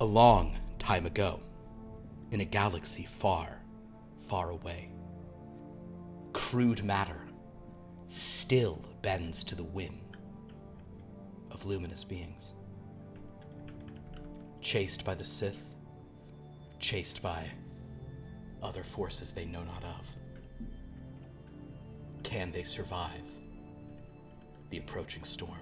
A long time ago, in a galaxy far, far away, crude matter still bends to the whim of luminous beings. Chased by the Sith, chased by other forces they know not of. Can they survive the approaching storm?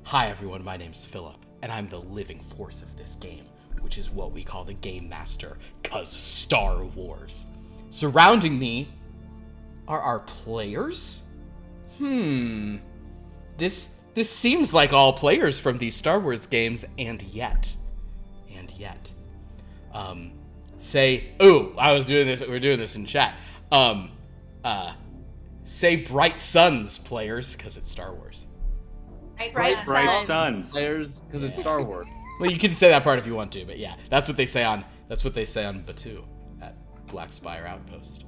Hi everyone, my name's Philip, and I'm the living force of this game, which is what we call the Game Master, 'cause Star Wars. Surrounding me are our players? This seems like all players from these Star Wars games, and yet. We're doing this in chat. Say Bright Suns players, because it's Star Wars. Bright Suns players, because it's Star Wars. Well, you can say that part if you want to, but yeah, that's what they say on Batu at Black Spire Outpost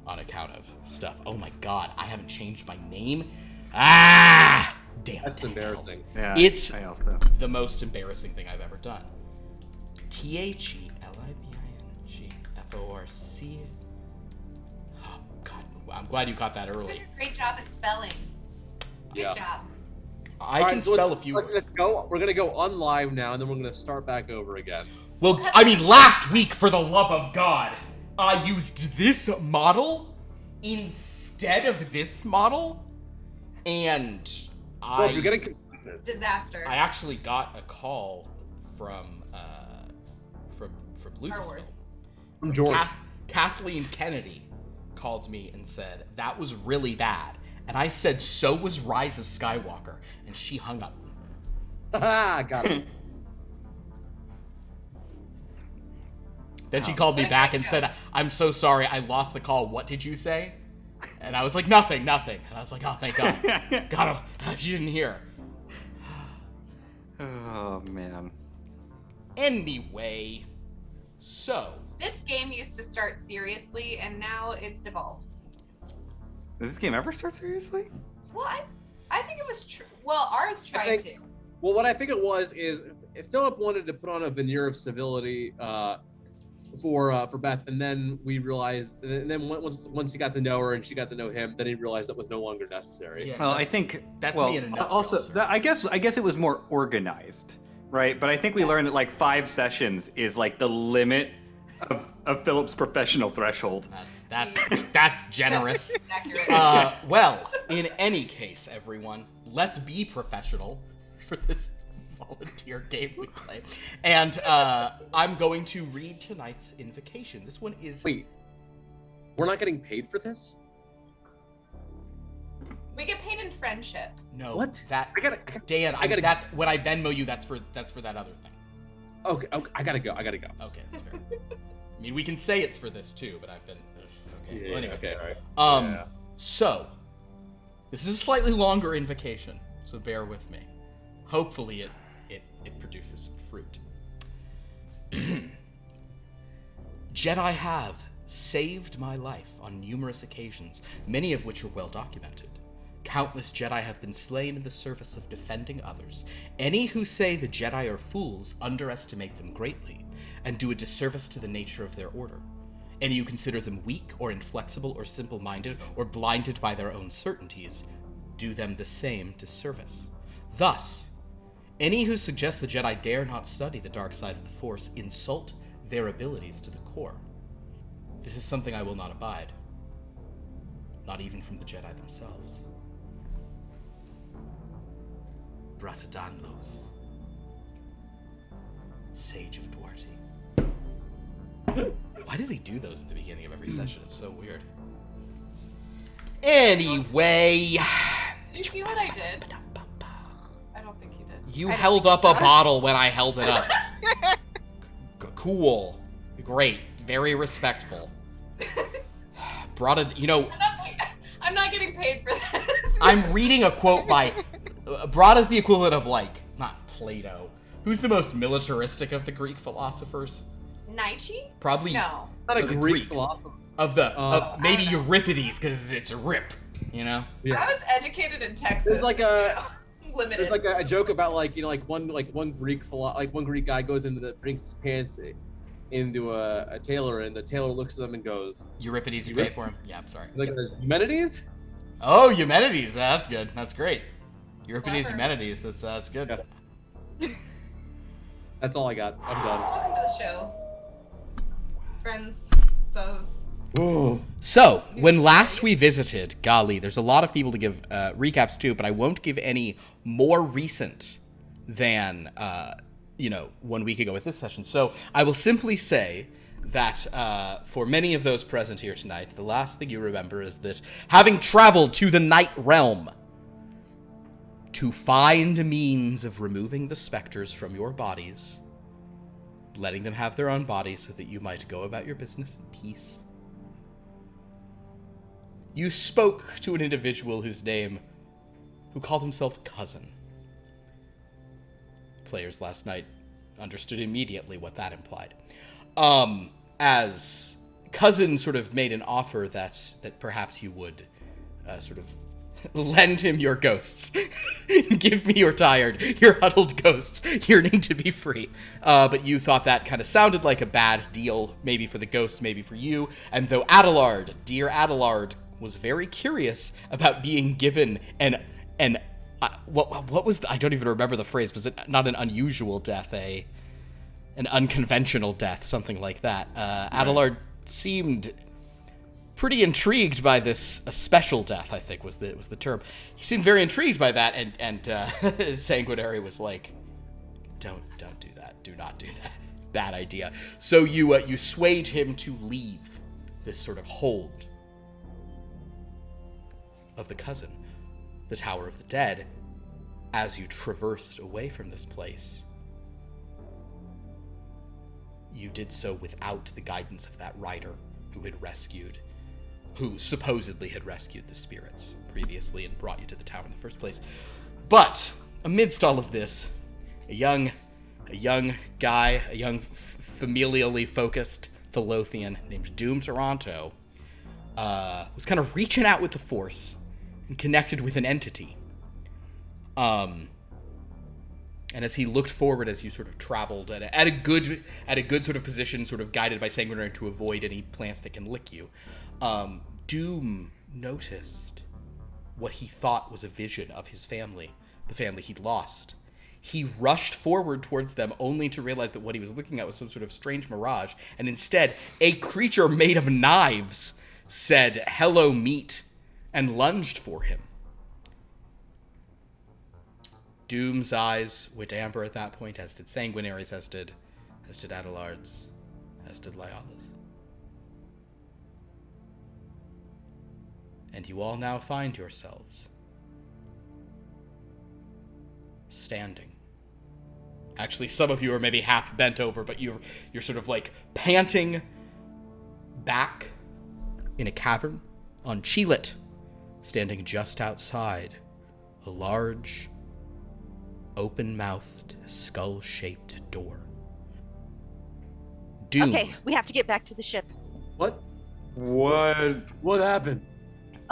on account of stuff. Oh my god, I haven't changed my name. Damn. That's embarrassing. Yeah, It's the most embarrassing thing I've ever done. TheLibingForc. Oh god, I'm glad you caught that You early. did a great job at spelling. Good job. I can spell a few words. We're gonna go on live now, and then we're gonna start back over again. Well, I mean, last week, for the love of God, I used this model instead of this model, and Well, you're getting consistent. Disaster. I actually got a call from Lucasfilm. Wars. From George. Kathleen Kennedy called me and said, that was really bad. And I said, so was Rise of Skywalker. And she hung up. Haha, got it. Then she called me back and said, I'm so sorry, I lost the call. What did you say? And I was like, nothing. And I was like, oh, thank God. God, she didn't hear. Oh, man. Anyway, so. This game used to start seriously, and now it's devolved. Did this game ever start seriously? Well, I think it was true. Well, ours tried to. Well, what I think it was is if Philip wanted to put on a veneer of civility for Beth, and then we realized, and then once he got to know her and she got to know him, then he realized that was no longer necessary. Yeah, Well, I think that's well, me in a nutshell, also, sir. I guess it was more organized, right? But I think we learned that like 5 sessions is like the limit of Philip's professional threshold. That's generous. Accurate. Well, in any case, everyone, let's be professional for this volunteer game we play. And I'm going to read tonight's invocation. This one is... Wait, we're not getting paid for this? We get paid in friendship. No. What? Dan, I gotta- that's when I Venmo you, that's for that other thing. Okay, I gotta go. Okay, that's fair. I mean, we can say it's for this too, but I've been... Okay, well, anyway. Okay, all right. So, this is a slightly longer invocation, so bear with me. Hopefully it produces some fruit. Jedi have saved my life on numerous occasions, many of which are well documented. Countless Jedi have been slain in the service of defending others. Any who say the Jedi are fools underestimate them greatly, and do a disservice to the nature of their order. Any who consider them weak or inflexible or simple-minded or blinded by their own certainties do them the same disservice. Thus, any who suggest the Jedi dare not study the dark side of the Force insult their abilities to the core. This is something I will not abide. Not even from the Jedi themselves. Bratadanlos, Sage of Duarte. Why does he do those at the beginning of every session? It's so weird. Anyway. You see what I did? I don't think he did. You held up a bottle when I held it up. Cool. Great. Very respectful. I'm not getting paid for this. I'm reading a quote by... Brada's the equivalent of, like, not Plato. Who's the most militaristic of the Greek philosophers? Nietzsche? Probably... No. Not a the Greek Greeks. philosopher. Of maybe Euripides, because it's a rip, you know? Yeah. I was educated in Texas. It's like a Limited. There's like a joke about like one Greek guy goes into brings his pants into a tailor, and the tailor looks at them and goes, Euripides, you pay for him? Yeah, I'm sorry. like, Eumenides? Oh, Eumenides. That's good. That's great. Euripides, Clever. Eumenides. That's good. Yeah. That's all I got. I'm done. Welcome to the show. Friends, foes. Whoa. So, when last we visited, golly, there's a lot of people to give recaps to, but I won't give any more recent than, 1 week ago with this session. So, I will simply say that for many of those present here tonight, the last thing you remember is that having traveled to the Night Realm to find a means of removing the specters from your bodies, letting them have their own bodies so that you might go about your business in peace, you spoke to an individual who called himself Cousin. Players last night understood immediately what that implied. As Cousin sort of made an offer that perhaps you would sort of lend him your ghosts. Give me your huddled ghosts, yearning to be free. But you thought that kind of sounded like a bad deal, maybe for the ghosts, maybe for you. And though Adelard, dear Adelard, was very curious about being given what was I don't even remember the phrase. Was it not an unusual death, an unconventional death, something like that? Adelard seemed pretty intrigued by this special death, I think was the term. He seemed very intrigued by that, and Sanguinary was like, don't do that. Do not do that. Bad idea. So you swayed him to leave this sort of hold of the Cousin, the Tower of the Dead, as you traversed away from this place. You did so without the guidance of that rider who supposedly had rescued the spirits previously and brought you to the tower in the first place. But amidst all of this, a young guy, familially focused Thalothian named Doom Toronto, was kind of reaching out with the Force and connected with an entity. And as he looked forward, as you sort of traveled at a good sort of position, sort of guided by Sanguinary to avoid any plants that can lick you, Doom noticed what he thought was a vision of his family, the family he'd lost. He rushed forward towards them, only to realize that what he was looking at was some sort of strange mirage, and instead, a creature made of knives said, "Hello, meat," and lunged for him. Doom's eyes went amber at that point, as did Sanguinary's, as did Adelard's, as did Lyala's. And you all now find yourselves standing. Actually, some of you are maybe half bent over, but you're sort of like panting back in a cavern on Cheelit, standing just outside a large, open-mouthed, skull-shaped door. Doom. Okay, we have to get back to the ship. What? What happened?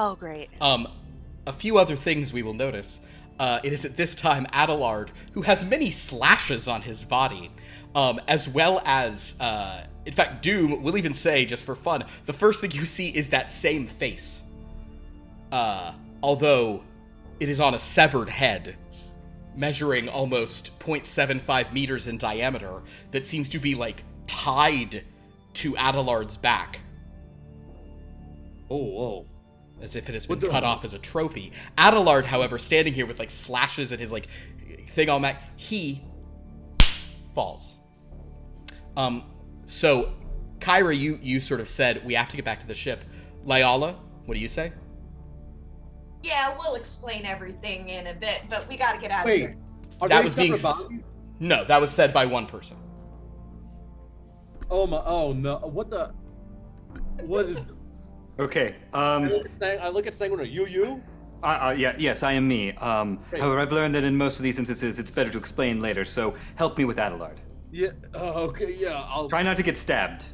Oh, great. A few other things we will notice. It is at this time Adelard, who has many slashes on his body, as well as, in fact, Doom will even say, just for fun, the first thing you see is that same face. Although it is on a severed head, measuring almost 0.75 meters in diameter, that seems to be, like, tied to Adelard's back. Oh, whoa. As if it has been cut off as a trophy. Adelard, however, standing here with, like, slashes and his, like, thing all he falls. So, Kyra, you sort of said, we have to get back to the ship. Lyala, what do you say? Yeah, we'll explain everything in a bit, but we gotta get out of Wait, here. are That they was being separate bodies? No, that was said by one person. Oh my! Oh no! What the? What is? Okay. I look at Sanguinary. You? Yes, I am me. However, I've learned that in most of these instances, it's better to explain later. So help me with Adelard. Yeah. Okay. Yeah. I'll. Try not to get stabbed.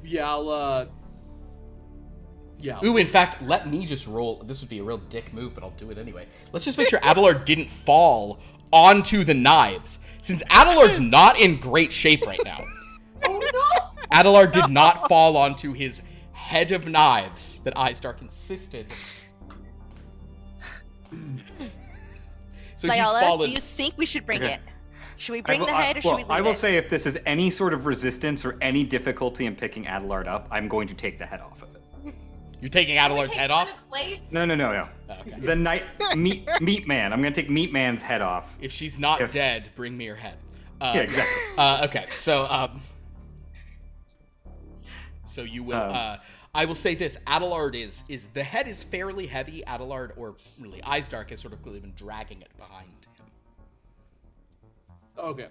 Yeah. I'll. Yeah. Ooh, in fact, let me just roll. This would be a real dick move, but I'll do it anyway. Let's just make sure Adelard didn't fall onto the knives, since Adelard's not in great shape right now. Oh no! Adelard did not fall onto his head of knives that Stark insisted. So he's Viola, fallen. do you think we should bring Okay. it? Should we bring the head or should we leave I will it? say if this is any sort of resistance or any difficulty in picking Adelard up, I'm going to take the head off of it. You're taking Can we Adelard's take head one off? of the blades? No. Oh, okay. The meat man. I'm going to take meat man's head off. If she's not If- dead, bring me your head. Yeah, exactly. Okay, so you will. I will say this: Adelard is the head is fairly heavy. Adelard, or really, Stark has sort of clearly been dragging it behind him. Okay.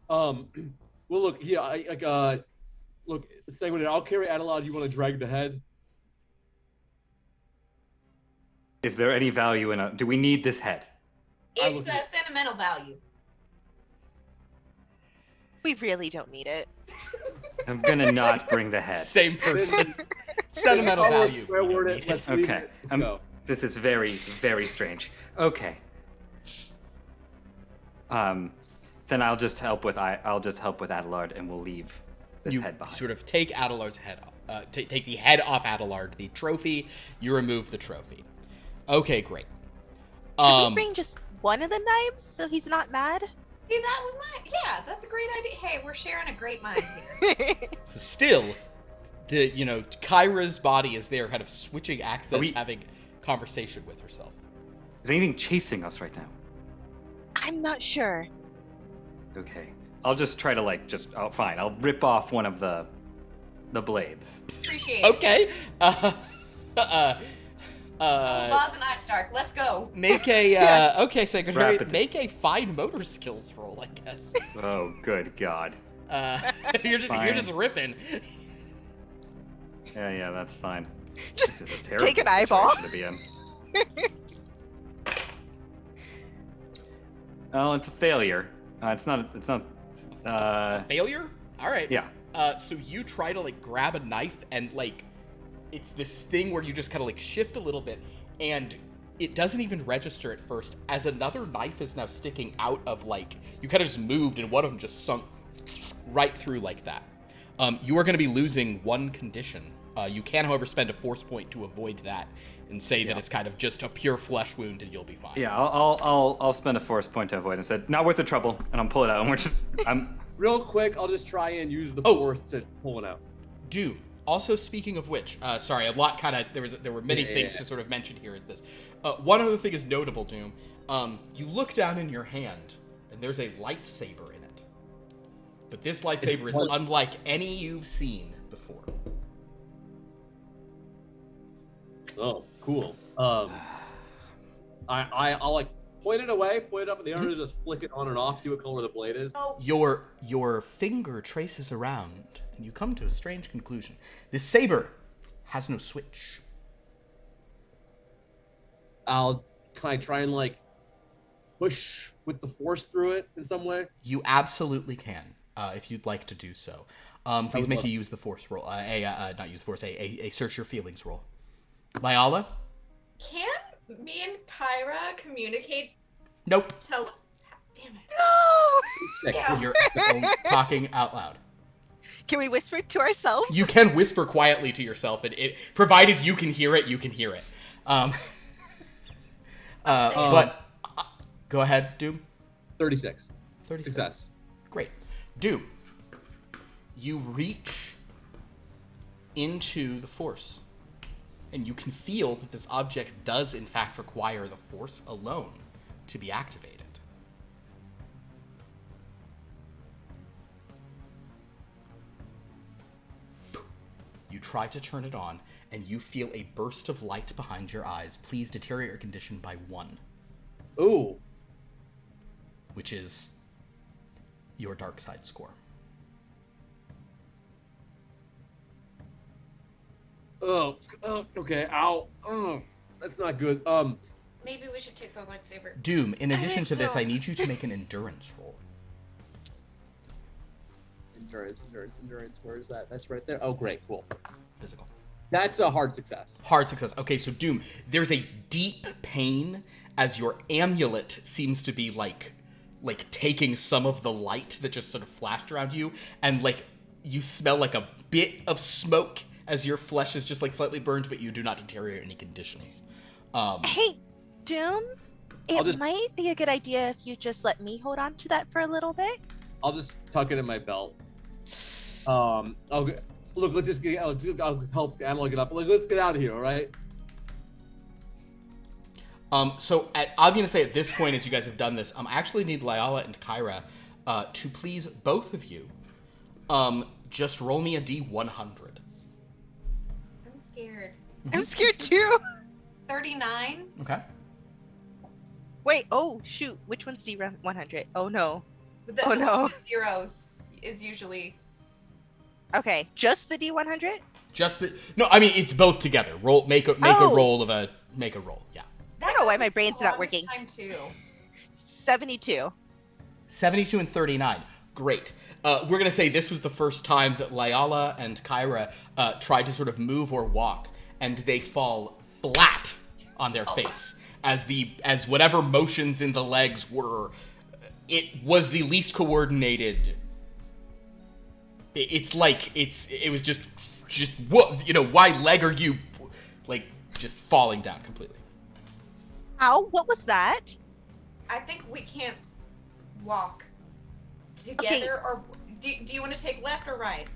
Well, look here. Look, Sanguine. I'll carry Adelard. You want to drag the head? Is there any value in a... Do we need this head? It's a sentimental value. We really don't need it. I'm going to not bring the head. Same person. Sentimental value. Where We don't word need it. it. Let's leave Okay. it. Let's go. This is very, very strange. Okay. Then I'll just help with Adelard, and we'll leave this You head behind. sort of take Adelard's head off. Take the head off Adelard. The trophy. You remove the trophy. Okay, great. Should we bring just one of the knives so he's not mad? See, that was yeah, that's a great idea. Hey, we're sharing a great mind here. So still, Kyra's body is there, kind of switching accents, having conversation with herself. Is anything chasing us right now? I'm not sure. Okay. I'll just try to oh, fine. I'll rip off one of the blades. Appreciate it. Okay. Boz and Stark, let's go. Make a okay, Secretary. Rapid. Make a fine motor skills roll, I guess. Oh, good God. You're Fine. just ripping. Yeah, that's fine. Just This is a terrible take an eyeball. situation to be in. Oh, it's a failure. It's not. Failure. All right. Yeah. So you try to grab a knife and it's this thing where you just kind of shift a little bit, and it doesn't even register at first as another knife is now sticking out of you kind of just moved and one of them just sunk right through like that. You are going to be losing one condition. You can, however, spend a force point to avoid that and say that it's kind of just a pure flesh wound and you'll be fine. Yeah, I'll spend a force point to avoid. Instead, not worth the trouble, and I'll pull it out. And I'm Real quick, I'll just try and use the force to pull it out. Doom. Also, speaking of which, sorry, a lot kind of there were many things to sort of mention here. Is this one other thing is notable, Doom? You look down in your hand, and there's a lightsaber in it. But this lightsaber is unlike any you've seen before. Oh, cool. I'll point it away, point it up in the air, and just flick it on and off, see what color the blade is. Oh, Your finger traces around, and you come to a strange conclusion. This saber has no switch. Can I try and push with the force through it in some way? You absolutely can, if you'd like to do so. Please make you use the force roll. Not use force. A search your feelings roll. Lyala? can me and Kyra communicate? Nope. Damn it. No! Yeah. You're talking out loud. Can we whisper it to ourselves? You can whisper quietly to yourself, and provided you can hear it, you can hear it. But go ahead, Doom. 36. 36. Success. Great. Doom, you reach into the Force, and you can feel that this object does in fact require the Force alone to be activated. You try to turn it on, and you feel a burst of light behind your eyes. Please deteriorate your condition by 1, Ooh. which is your dark side score. Oh, okay. Ow. Oh, that's not good. Maybe we should take the lightsaber. Doom, in addition think to this, so. I need you to make an endurance roll. Endurance. Where is that? That's right there. Oh, great. Cool. Physical. That's a hard success. Hard success. Okay, so Doom, there's a deep pain as your amulet seems to be like taking some of the light that just sort of flashed around you, and like you smell like a bit of smoke as your flesh is just like slightly burned, but you do not deteriorate any conditions. Hey, Doom, might be a good idea if you just let me hold on to that for a little bit. I'll just tuck it in my belt. Okay. Look, let's just get. I'll help Adelard get up. Let's get out of here, all right? I'm gonna say at this point, as you guys have done this, I actually need Lyala and Kyra to please both of you just roll me a D100. I'm scared. I'm scared too. 39. Okay. Wait, oh shoot, which one's D100? Oh no. The Oh, no. one with zeros is usually. Okay, just the D100? No, I mean it's both together. Make a roll. Yeah. I don't know why my brain's not I was working. Time too. 72. 72 and 39. Great. We're gonna say this was the first time that Lyala and Kyra tried to sort of move or walk, and they fall flat on their face as whatever motions in the legs were. It was the least coordinated. It was just what, why leg are you like just falling down completely? Ow, what was that? I think we can't walk together, or do you want to take left or right?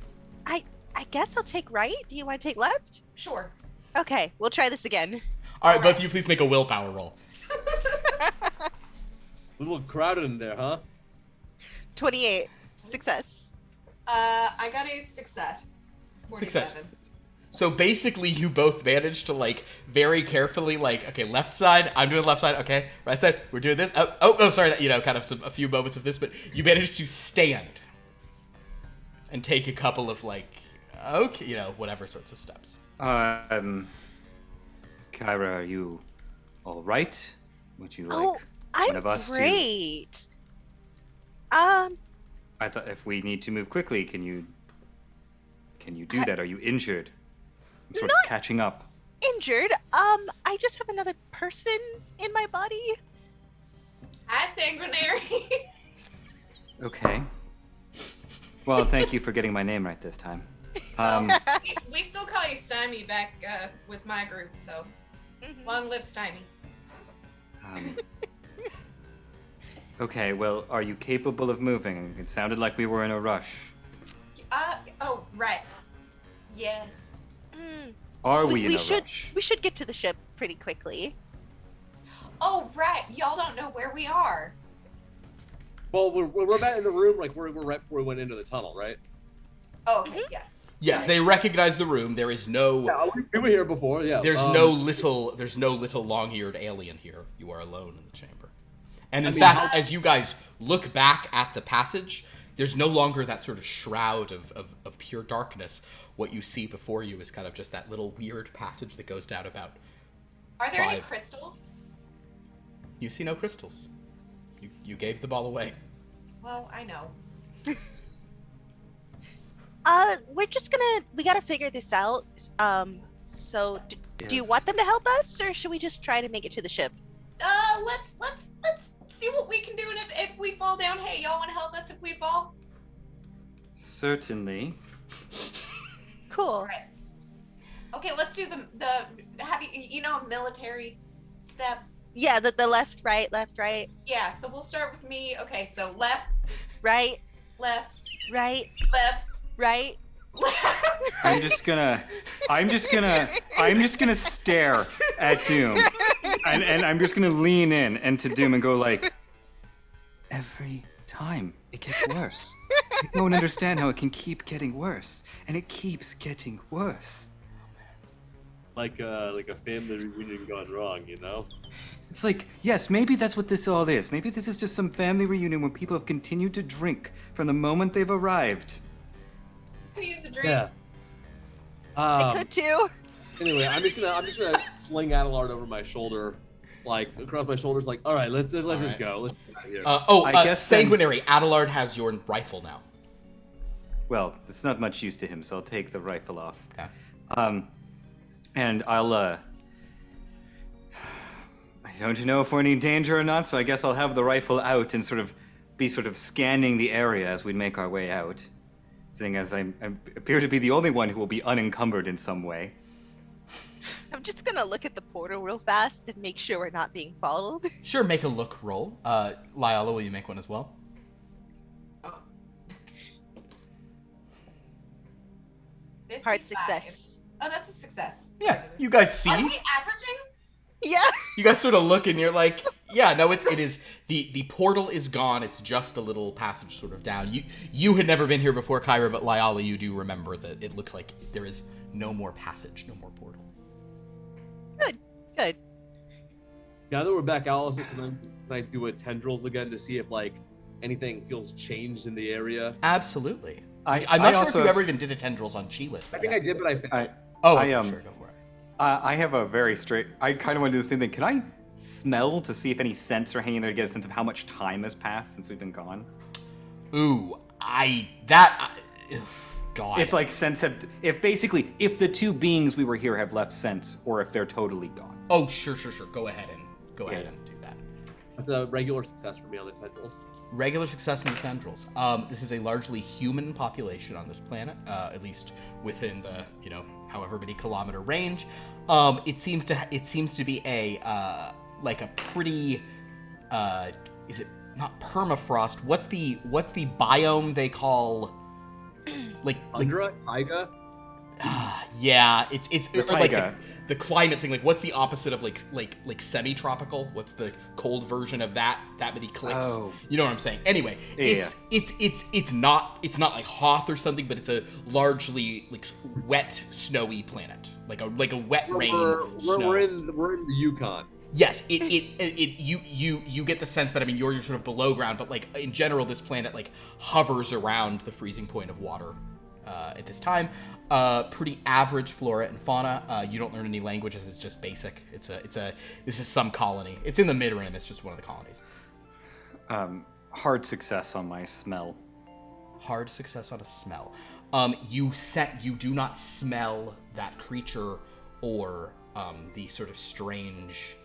I guess I'll take right. Do you want to take left? Sure. Okay, we'll try this again. All right, both of you please make a willpower roll. A little crowded in there, huh? 28. Success. I got a success. 47. Success. So basically, you both managed to like very carefully okay, left side. I'm doing left side. Okay, right side. We're doing this. Oh, sorry. That kind of a few moments of this, but you managed to stand and take a couple of whatever sorts of steps. Kyra, are you all right? Would you like one of us great. I thought if we need to move quickly, can you do that? Are you injured? I'm sort of catching up. Injured? I just have another person in my body. Hi, Sanguinary. Okay. Well, thank you for getting my name right this time. We still call you Stymie back with my group, so long live Stymie. Okay, well, are you capable of moving? It sounded like we were in a rush. Oh, right. Yes. Are we in a rush? We should get to the ship pretty quickly. Oh, right. Y'all don't know where we are. Well, we're back in the room, like we're right before we went into the tunnel, right? Oh, okay, yes. Yes, they recognize the room. There is no. Yeah, we were here before. Yeah. There's no little long-eared alien here. You are alone in the chamber. And in fact, as you guys look back at the passage, there's no longer that sort of shroud of pure darkness. What you see before you is kind of just that little weird passage that goes down about. Are there any crystals? You see no crystals. You gave the ball away. Well, I know. We gotta figure this out. So do you want them to help us, or should we just try to make it to the ship? Let's see what we can do, and if we fall down, hey, y'all want to help us if we fall? Certainly. Cool. All right. Okay, let's do the military step. Yeah, the left, right. Yeah, so we'll start with me. Okay, so left, Right, left, right, left, right. left. I'm just gonna stare at Doom, and I'm just gonna lean in and to Doom and go like, every time it gets worse. I don't understand how it can keep getting worse, and it keeps getting worse. Like a family reunion gone wrong, you know? It's like, yes, maybe that's what this all is. Maybe this is just some family reunion where people have continued to drink from the moment they've arrived. Can use a drink. Yeah. I could too. Anyway, I'm just gonna sling Adelard over my shoulder, like across my shoulders, like, all right, let's just go. Let's get out of here. I guess then- Sanguinary, Adelard has your rifle now. Well, it's not much use to him, so I'll take the rifle off. Okay. And I'll, I don't know if we're in any danger or not, so I guess I'll have the rifle out and be scanning the area as we make our way out. Seeing as I appear to be the only one who will be unencumbered in some way. I'm just gonna look at the portal real fast and make sure we're not being followed. Sure, make a look roll. Lyala, will you make one as well? Oh. Hard 55. success. Oh, that's a success. Yeah, you guys see. Are we averaging? Yeah. You guys sort of look and you're like, yeah, no, it is the portal is gone. It's just a little passage sort of down. You had never been here before, Kyra, but Lyala, you do remember that it looks like there is no more passage, no more portal. Good. Now that we're back, Allison, can I do a tendrils again to see if like anything feels changed in the area? Absolutely. I'm I not sure if also you have- ever even did a tendrils on Sheila. I think I did, but I failed. Oh, I, okay, sure, go for it. I have a very straight. I kind of want to do the same thing. Can I smell to see if any scents are hanging there to get a sense of how much time has passed since we've been gone? Ooh, God. If like scents have, if the two beings we were here have left scents, or if they're totally gone. Oh, sure. Go ahead and do that. That's a regular success for me on the tendrils. Regular success in the tendrils. This is a largely human population on this planet, at least within the however many kilometer range. It seems to be a like a pretty is it not permafrost? What's the biome they call Tundra, taiga. Yeah, it's or like taiga. the climate thing. Like, what's the opposite of like semi-tropical? What's the cold version of that many clicks? Oh. You know what I'm saying? Anyway, Yeah. it's not like Hoth or something, but it's a largely like wet, snowy planet, like a wet rain snow. We're in the Yukon. Yes, you get the sense that you're sort of below ground, but like in general, this planet like hovers around the freezing point of water at this time. Pretty average flora and fauna. You don't learn any languages. It's just basic. This is some colony. It's in the mid-rim. It's just one of the colonies. Hard success on my smell. Hard success on a smell. You do not smell that creature or the sort of strange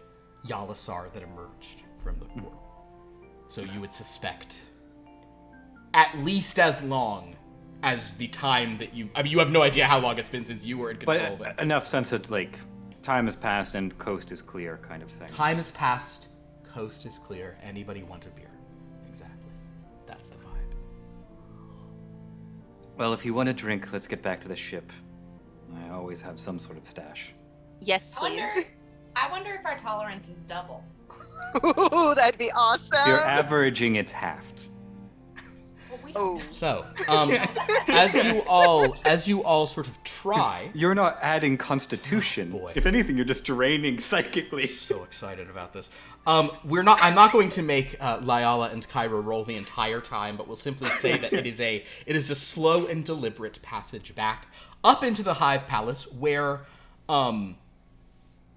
Yalasar that emerged from the portal. So you would suspect at least as long as the time that you have no idea how long it's been since you were in control of it. But enough sense that like time has passed and coast is clear kind of thing. Time has passed, coast is clear. Anybody want a beer? Exactly. That's the vibe. Well, if you want a drink, let's get back to the ship. I always have some sort of stash. Yes, please. I wonder if our tolerance is double. Ooh, that'd be awesome. If you're averaging, it's halved. Well, we don't know. So, as you all sort of try. You're not adding constitution. Oh, boy. If anything, you're just draining psychically. So excited about this. I'm not going to make Lyala and Kyra roll the entire time, but we'll simply say that it is a slow and deliberate passage back up into the Hive Palace, where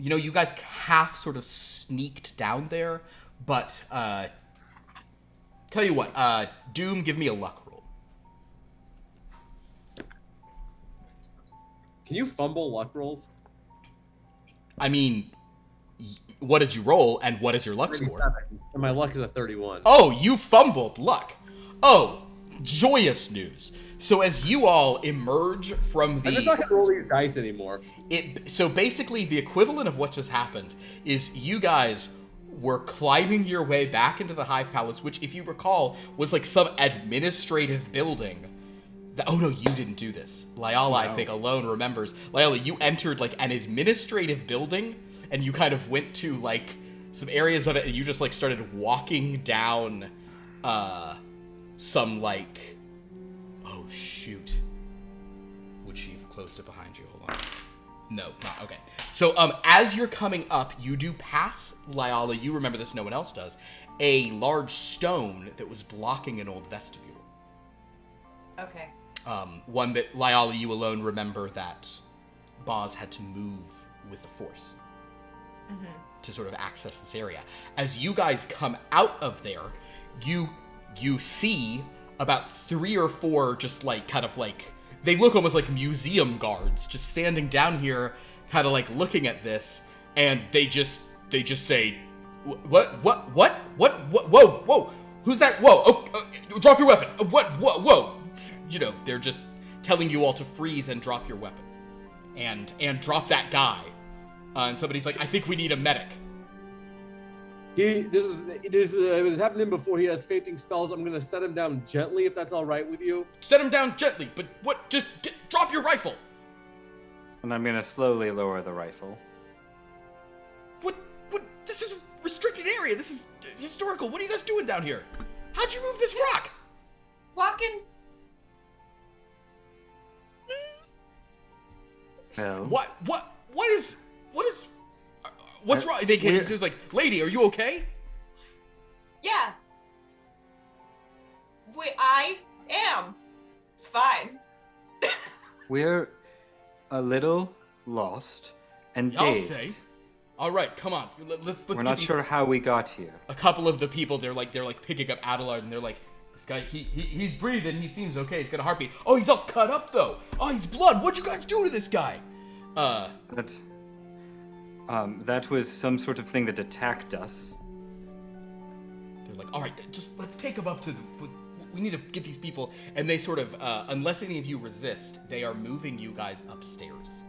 you guys half sort of sneaked down there, but tell you what, Doom, give me a luck roll. Can you fumble luck rolls? What did you roll, and what is your luck score? 37, and my luck is a 31. Oh, you fumbled luck. Oh, joyous news. So as you all emerge from the... I'm just not going to roll these dice anymore. So basically, the equivalent of what just happened is you guys were climbing your way back into the Hive Palace, which, if you recall, was like some administrative building. Oh no, you didn't do this. Lyala, I think, alone remembers. Lyala, you entered like an administrative building, and you kind of went to like some areas of it, and you just like started walking down some like... Oh shoot. Would she have closed it behind you? Hold on. No, not okay. So as you're coming up, you do pass, Lyala, you remember this, no one else does, a large stone that was blocking an old vestibule. Okay. One that, Lyala, you alone remember that Boz had to move with the Force to sort of access this area. As you guys come out of there, you see about 3 or 4 just like kind of like, they look almost like museum guards just standing down here kind of like looking at this, and they just say, "What? Whoa! Who's that? Whoa! Drop your weapon! Whoa! You know, they're just telling you all to freeze and drop your weapon, and drop that guy." And somebody's like, "I think we need a medic." This has happened to him before. He has fainting spells. I'm gonna set him down gently, if that's all right with you. Set him down gently, but what? Just drop your rifle. And I'm gonna slowly lower the rifle. What? This is a restricted area. This is historical. What are you guys doing down here? How'd you move this rock? Walking. Well, What's wrong? He's just like, "Lady, are you okay?" Yeah. I am fine. we're a little lost and Y'all dazed. say. All right, come on. Let's We're not sure how we got here. A couple of the people, they're like picking up Adelard, and they're like, "This guy, he's breathing. He seems okay. He's got a heartbeat. Oh, he's all cut up though. Oh, he's blood. What'd you guys do to this guy?" That was some sort of thing that attacked us. They're like, "All right, just let's take him up to the. We need to get these people." And they sort of, unless any of you resist, they are moving you guys upstairs,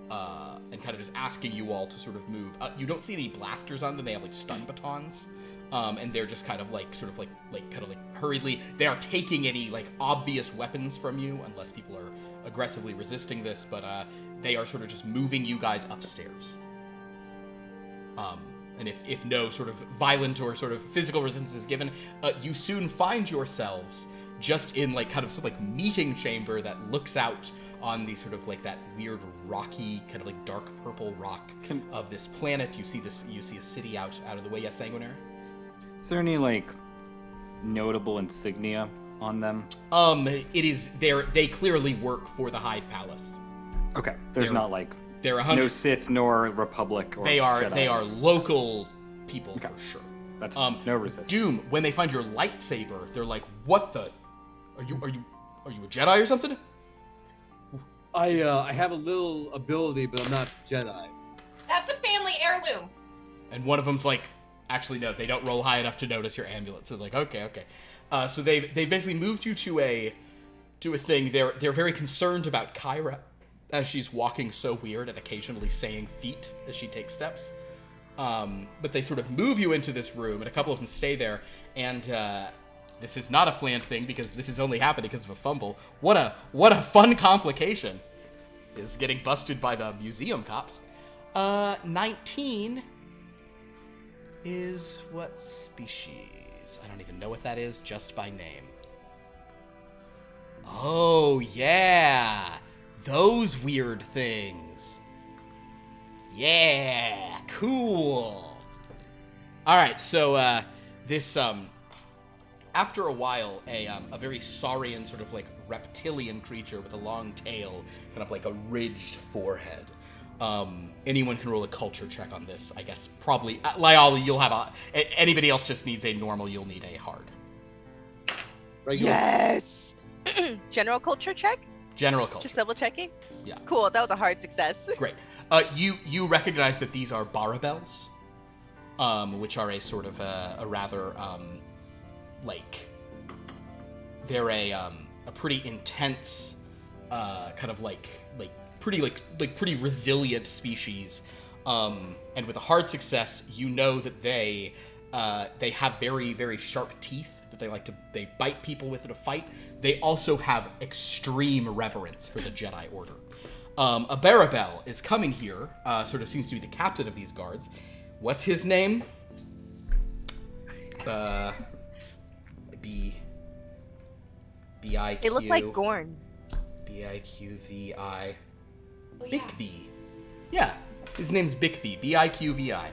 and kind of just asking you all to sort of move. You don't see any blasters on them. They have like stun batons, and they're just kind of like hurriedly. They are taking any like obvious weapons from you, unless people are aggressively resisting this. But they are sort of just moving you guys upstairs. And if no sort of violent or sort of physical resistance is given, you soon find yourselves just in like kind of some like meeting chamber that looks out on the sort of like that weird rocky kind of like dark purple rock of this planet. You see a city out of the way. Yes, Sanguinary? Is there any like notable insignia on them? It is they clearly work for the Hive Palace. Okay, there's not like they're no Sith nor Republic or they are Jedi. local people for sure. That's no resistance. Doom, when they find your lightsaber, they're like, "What the? Are you a Jedi or something?" I have a little ability, but I'm not Jedi. That's a family heirloom. And one of them's like, "Actually, no, they don't roll high enough to notice your amulet." So they're like, okay. So they basically moved you to a thing. They're very concerned about Kyra, as she's walking so weird and occasionally saying feet as she takes steps. But they sort of move you into this room, and a couple of them stay there. And this is not a planned thing because this is only happening because of a fumble. What a fun complication is getting busted by the museum cops. 19 is what species? I don't even know what that is just by name. Oh, yeah. Those weird things. Yeah, cool. All right, so this after a while, a very saurian sort of like reptilian creature with a long tail, kind of like a ridged forehead. Anyone can roll a culture check on this, I guess. Probably, Lyali, you'll have anybody else just needs a normal. You'll need a hard. Regular. Yes. General culture check. General culture. Just double checking. Yeah. Cool. That was a hard success. Great. You recognize that these are barabels, which are a sort of a rather like they're a pretty intense kind of like pretty resilient species, and with a hard success, you know that they have very, very sharp teeth that they bite people with in a fight. They also have extreme reverence for the Jedi Order. A Barabel is coming here, sort of seems to be the captain of these guards. What's his name? B-I-Q... It looked like Gorn. B-I-Q-V-I... Oh, yeah. Biqvi. Yeah, his name's Biqvi. B-I-Q-V-I.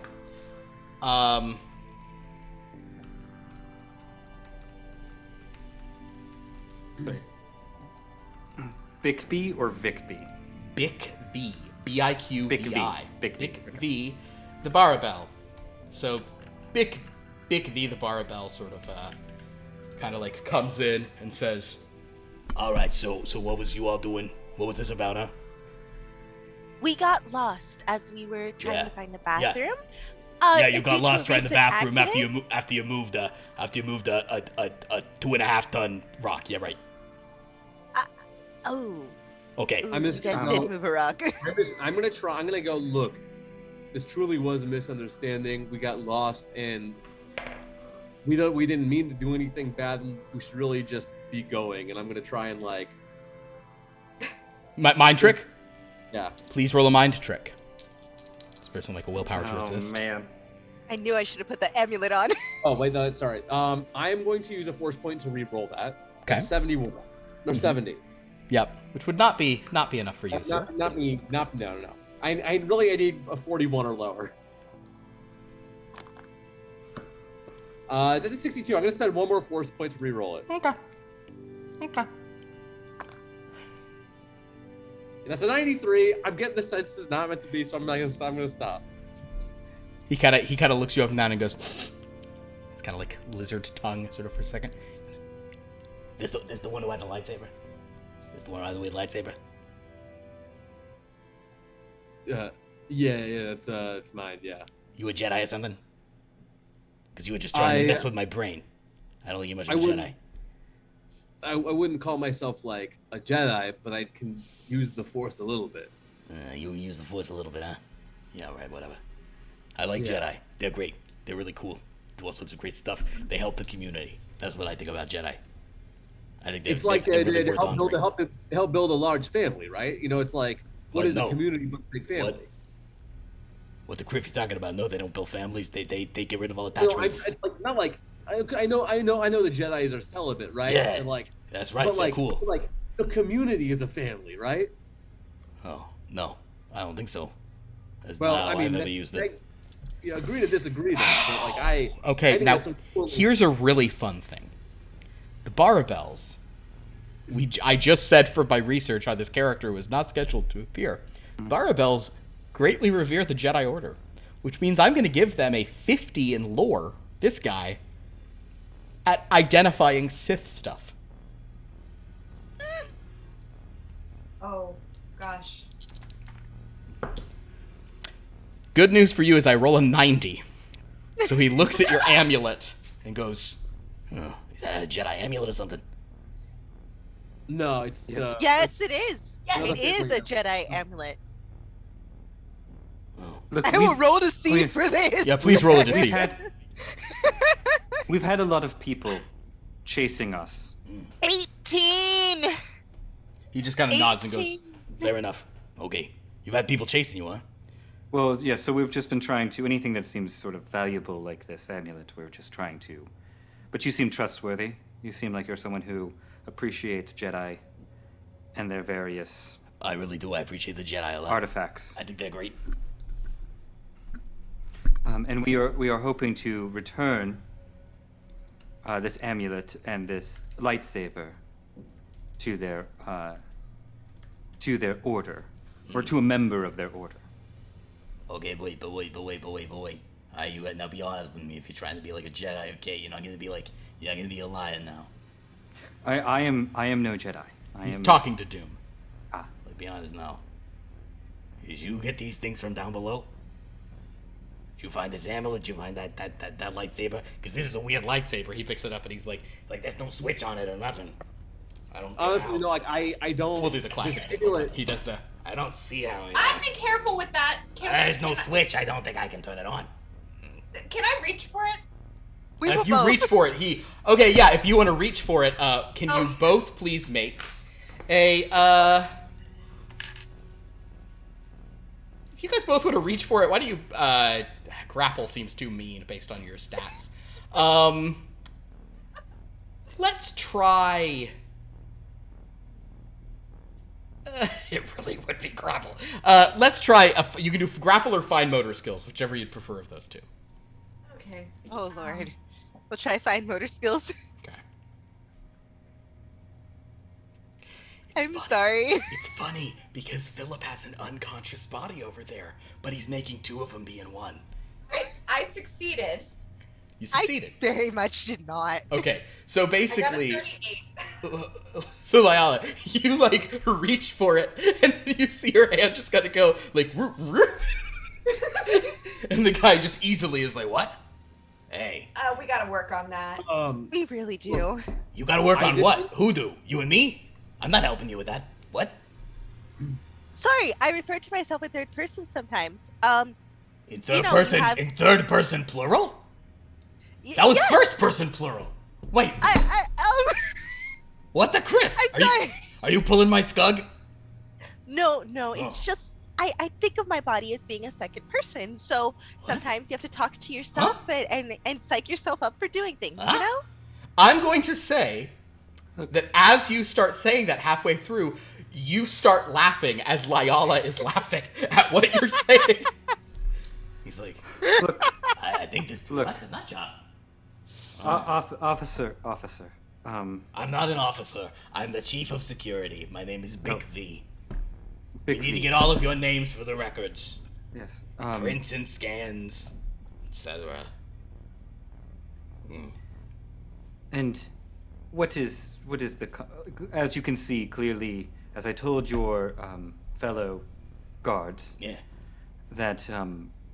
Bixby or Vicby? Biqvi. B-I-Q-V-I. Biqvi. The Barabel. So, Biqvi the Barabel sort of kind of like comes in and says, "All right, so what was you all doing? What was this about, huh?" We got lost as we were trying to find the bathroom. Yeah, you got did lost right in the bathroom after accident? you moved a 2.5 ton rock. Yeah, right. Oh. Okay. Ooh, I'm you just- guys did move a rock. I'm gonna go. Look, this truly was a misunderstanding. We got lost, and we didn't mean to do anything bad. We should really just be going. And I'm gonna try and like, Mind trick? yeah. Please roll a mind trick. This person will make a willpower to Oh resist. man. I knew I should have put the amulet on. Oh wait, no, sorry. I am going to use a force point to re-roll that. Okay. 71 or 70. Yep. Which would not be enough for you, sir. Not me. No. I need a 41 or lower. That's a 62. I'm gonna spend one more force point to re-roll it. Okay. That's a 93. I'm getting the sense this is not meant to be, so I'm gonna stop. He kind of looks you up and down and goes. It's kind of like lizard tongue, sort of for a second. This the one who had the lightsaber. This the one who had the lightsaber. Yeah, it's mine. Yeah. You a Jedi or something? Because you were just trying to mess with my brain. I don't think you're much of a Jedi. I wouldn't call myself like a Jedi, but I can use the Force a little bit. You use the Force a little bit, huh? Yeah, right, whatever. I like Yeah. Jedi. They're great. They're really cool. Do all sorts of great stuff. They help the community. That's what I think about Jedi. I think It's like they're they really worth honoring. help build a large family, right? You know, it's like what What? is No. a community but a big family? What the crap you talking about? No, they don't build families. They get rid of all You know, attachments. I know the Jedi's are celibate, right? Yeah. And like, That's right. but They're like, cool. like the community is a family, right? Oh no, I don't think so. That's Well, not how I mean, I've ever used it. agree to disagree then. But like I Okay, think now that's some cool- here's a really fun thing. The Barabels. I just said for my research how this character was not scheduled to appear. Barabels greatly revere the Jedi Order, which means I'm going to give them a 50 in lore. This guy at identifying Sith stuff. Oh, gosh. Good news for you is I roll a 90. So he looks at your amulet and goes, "Oh, is that a Jedi amulet or something?" No, it's Yes, it is. Yes. It is a Jedi amulet. Oh. Look, I will roll to see for this. Yeah, please roll a deceit. We've had a lot of people chasing us. 18. He just kind of nods and goes, 18. "Fair enough. Okay. You've had people chasing you, huh?" Well, yeah, so we've just been trying to, anything that seems sort of valuable like this amulet, we're just trying to. But you seem trustworthy. You seem like you're someone who appreciates Jedi and their various I really do. I appreciate the Jedi a lot. artifacts. I think they're great. And we are hoping to return this amulet and this lightsaber to their order, or to a member of their order. Okay, but wait. You now be honest with me. If you're trying to be like a Jedi, okay, you're not gonna be a lion now. I am no Jedi. He's talking to Doom. Ah. Let's be honest now. Did you get these things from down below? Did you find this amulet? Did you find that lightsaber? Because this is a weird lightsaber. He picks it up and he's like there's no switch on it or nothing. I don't. honestly, no, like I don't. We'll do the classic this thing. amulet- He does the. I don't see how. I'd be careful with that. There's no switch. I don't think I can turn it on. Can I reach for it? We will If you both. reach for it, if you want to reach for it, can you Oh. both please make a if you guys both want to reach for it, why do you grapple seems too mean based on your stats. Let's try it really would be grapple. Let's try you can do grapple or fine motor skills, whichever you'd prefer of those two. Okay. Oh lord. We'll try find motor skills. Okay. I'm funny. sorry. It's funny because Philip has an unconscious body over there, but he's making two of them be in one. I succeeded. You succeeded. I very much did not. Okay, so I got a basically, 38. so Lyala, you like reach for it, and you see your hand just gotta go like, and the guy just easily is like, "What? Hey, We gotta work on that. We really do. you gotta work I on didn't- what? Who do? You and me? I'm not helping you with that. What? Sorry, I refer to myself in third person sometimes. In third know, person? you have- In third person plural? That was yes, first person plural. Wait, what the criff? I'm sorry. Are you pulling my scug? No, Oh. it's just I think of my body as being a second person, so sometimes you have to talk to yourself and psych yourself up for doing things, Huh? you know? I'm going to say that as you start saying that halfway through, you start laughing as Lyala is laughing at what you're saying. He's like, Look, I think this Look. that's a nut job. officer. I'm not an officer. I'm the chief of security. My name is Big No. V. Big We need to V. get all of your names for the records. Yes. Prints and scans, etc. And what is the as you can see clearly, as I told your fellow guards, Yeah. that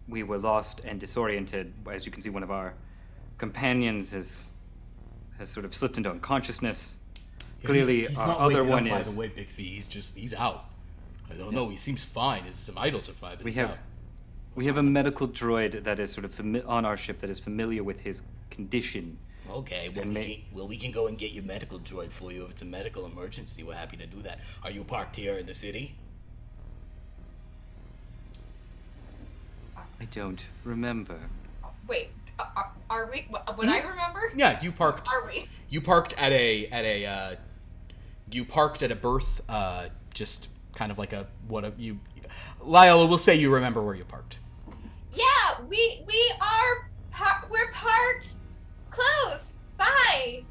we were lost and disoriented. As you can see, one of our companions has sort of slipped into unconsciousness. Clearly, he's our not other waking one up, is. by the way, Big V. He's out. I don't know. He seems fine. His vitals are fine. But We he's have out. we have a medical droid that is sort of on our ship that is familiar with his condition. Okay, well, And we can go and get your medical droid for you if it's a medical emergency. We're happy to do that. Are you parked here in the city? I don't remember. Wait, are we? Would I remember? Yeah, you parked. Are we? You parked at a berth, just kind of like Lyle, we'll say you remember where you parked. Yeah, we are. We're parked close. Bye.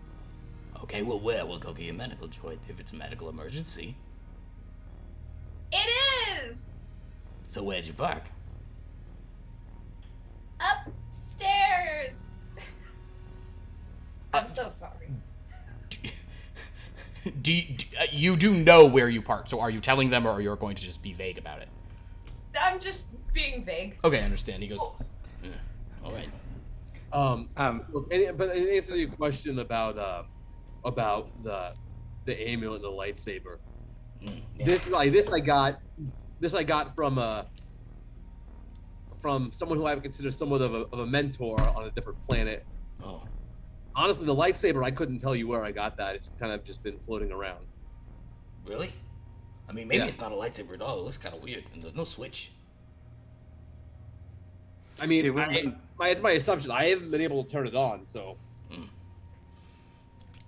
Okay, well, where? We'll go get your medical droid if it's a medical emergency. It is So where'd you park? upstairs. I'm so sorry. You do know where you parked, so are you telling them, or are you going to just be vague about it? I'm just being vague. Okay, I understand. He goes, "Yeah, all right. Look, but in answer to your question about the amulet and the lightsaber, Yeah. this I got from someone who I would consider somewhat of a mentor on a different planet. Oh, Honestly, the lightsaber, I couldn't tell you where I got that. It's kind of just been floating around. really? I mean, maybe Yeah. it's not a lightsaber at all. It looks kind of weird, and there's no switch. I mean, It wouldn't- it's my assumption. I haven't been able to turn it on, so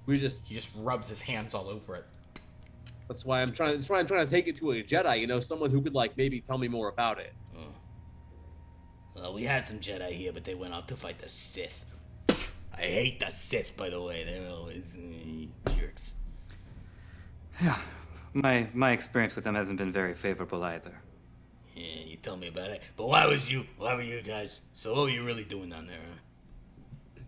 we just. He just rubs his hands all over it. That's why I'm trying to take it to a Jedi. You know, someone who could like maybe tell me more about it. Well, we had some Jedi here, but they went out to fight the Sith. I hate the Sith, by the way. They're always jerks. Yeah, my experience with them hasn't been very favorable either. Yeah, you tell me about it. But why were you guys? So what were you really doing down there, huh?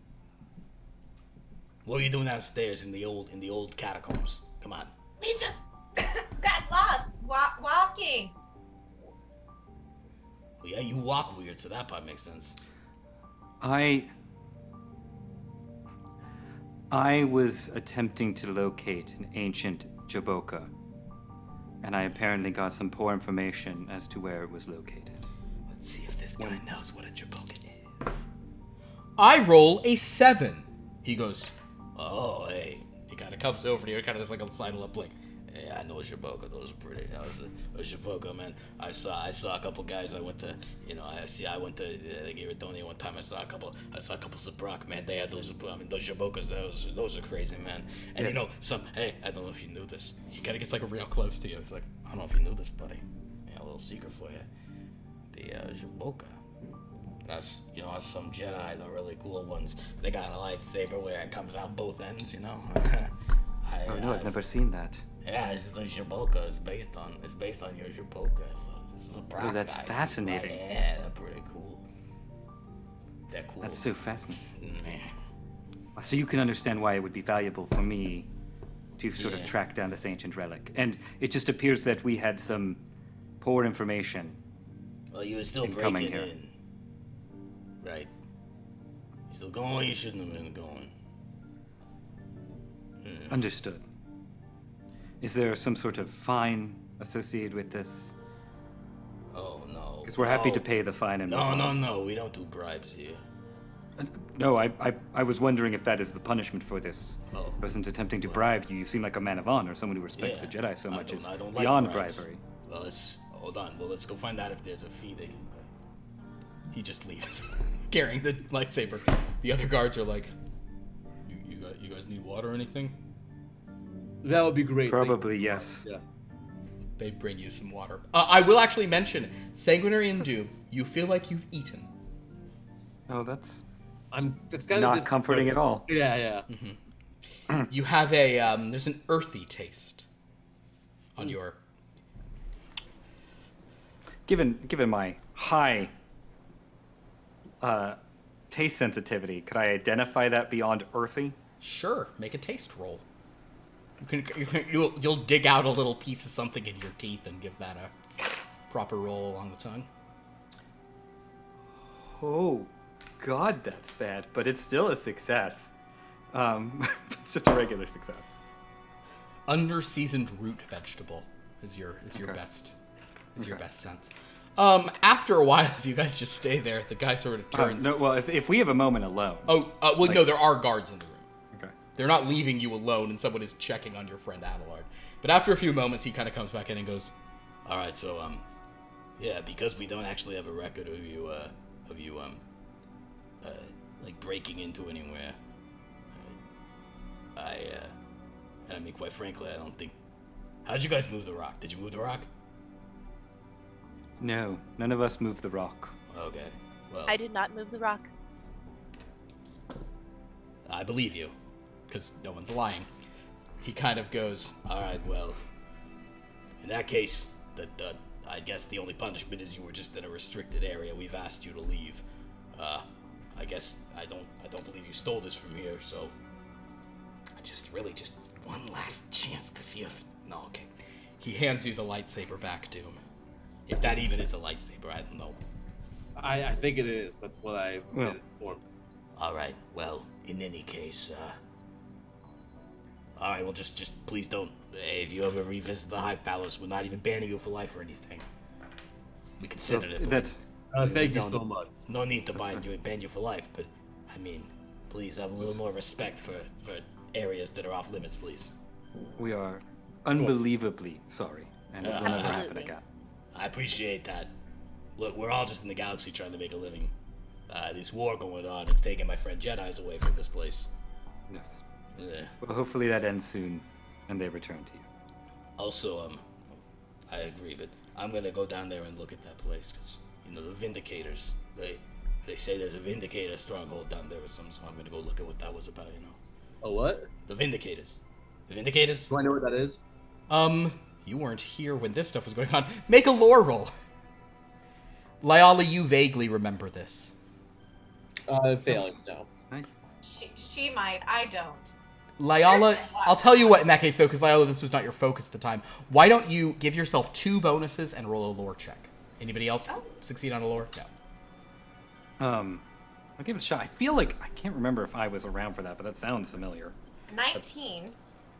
What were you doing downstairs in the old catacombs? Come on. We just got lost walking. Well, yeah, you walk weird, so that part makes sense. I was attempting to locate an ancient Jaboka, and I apparently got some poor information as to where it was located. Let's see if this guy knows what a Jaboka is. I roll a 7. He goes, oh, hey. He kind of comes over to you, kind of just like a sidle up, like, hey, I know a Jaboka. Those are pretty. That was a Jaboka, man. I saw a couple guys. I went to Iridonia one time. I saw a couple Sabrak, man. They had those Jabokas. Those are crazy, man. And you know, hey, I don't know if you knew this. He kind of gets like real close to you. It's like, I don't know if you knew this, buddy. Yeah, a little secret for you. The Jaboka. That's some Jedi, the really cool ones. They got a lightsaber where it comes out both ends, you know. Oh no, I've never seen that. Yeah, it's the Jaboka. It's based on your Jaboka. This is a Brock Oh, that's guy. fascinating. Yeah, they're pretty cool. They're cool. That's so fascinating. Yeah. So you can understand why it would be valuable for me to sort of Yeah. track down this ancient relic. And it just appears that we had some poor information. Well, you were still Incoming breaking here. in. Right. You still going? You shouldn't have been going. Understood. Is there some sort of fine associated with this? Oh, no. Because we're happy No. to pay the fine and move No, on. no, no. We don't do bribes here. No, I was wondering if that is the punishment for this. Oh. I wasn't attempting to bribe you. You seem like a man of honor, someone who respects Yeah. the Jedi so much as I don't like beyond bribes. bribery. Well, hold on. Well, let's go find out if there's a fee they can pay. He just leaves, carrying the lightsaber. The other guards are like, you guys need water or anything? That would be great. Thank Probably you. yes. Yeah. They bring you some water. I will actually mention, Sanguinary and Doom, you feel like you've eaten. Oh, that's It's kind not of comforting at all. Yeah. You have there's an earthy taste on your... Given my high taste sensitivity, could I identify that beyond earthy? Sure, make a taste roll. You'll dig out a little piece of something in your teeth and give that a proper roll along the tongue. Oh, God, that's bad, but it's still a success. It's just a regular success. Under-seasoned root vegetable is your Okay. best your Okay. best sense. After a while, if you guys just stay there, the guy sort of turns. No, well, if we have a moment alone. No, there are guards in the room. Okay. They're not leaving you alone, and someone is checking on your friend Adelard. But after a few moments, he kind of comes back in and goes, "All right, so yeah, because we don't actually have a record of you like breaking into anywhere. I mean, quite frankly, I don't think. How'd you guys move the rock? Did you move the rock? No, none of us moved the rock. Okay, well, I did not move the rock. I believe you, because no one's lying. He kind of goes, all right, well, in that case, I guess the only punishment is you were just in a restricted area. We've asked you to leave. I guess I don't believe you stole this from here, so I just one last chance to see if. No, okay. He hands you the lightsaber back, Doom. If that even is a lightsaber, I don't know. I think it is. That's what I've Well. been informed. All right. Well, in any case, all right. Well, just please don't. If you ever revisit the Hive Palace, we're not even banning you for life or anything. We considered it. But That's Thank you don't- so much. no need to ban you for life. But I mean, please have a little more respect for areas that are off limits, please. we are unbelievably sorry, and it will never happen Absolutely. again. I appreciate that. Look, we're all just in the galaxy trying to make a living. There's war going on. It's taking my friend Jedi's away from this place. Yes. Yeah. Well, hopefully that ends soon, and they return to you. Also, I agree, but I'm gonna go down there and look at that place because the Vindicators. They say there's a Vindicator stronghold down there or something. So I'm gonna go look at what that was about. Oh, what? The Vindicators. The Vindicators. Do I know what that is? You weren't here when this stuff was going on. Make a lore roll. Lyala, you vaguely remember this. Failing, no. She might. I don't. Lyala, I'll tell you what in that case though, because Lyala, this was not your focus at the time. Why don't you give yourself 2 bonuses and roll a lore check? Anybody else succeed on a lore? No. I'll give it a shot. I feel like I can't remember if I was around for that, but that sounds familiar. 19.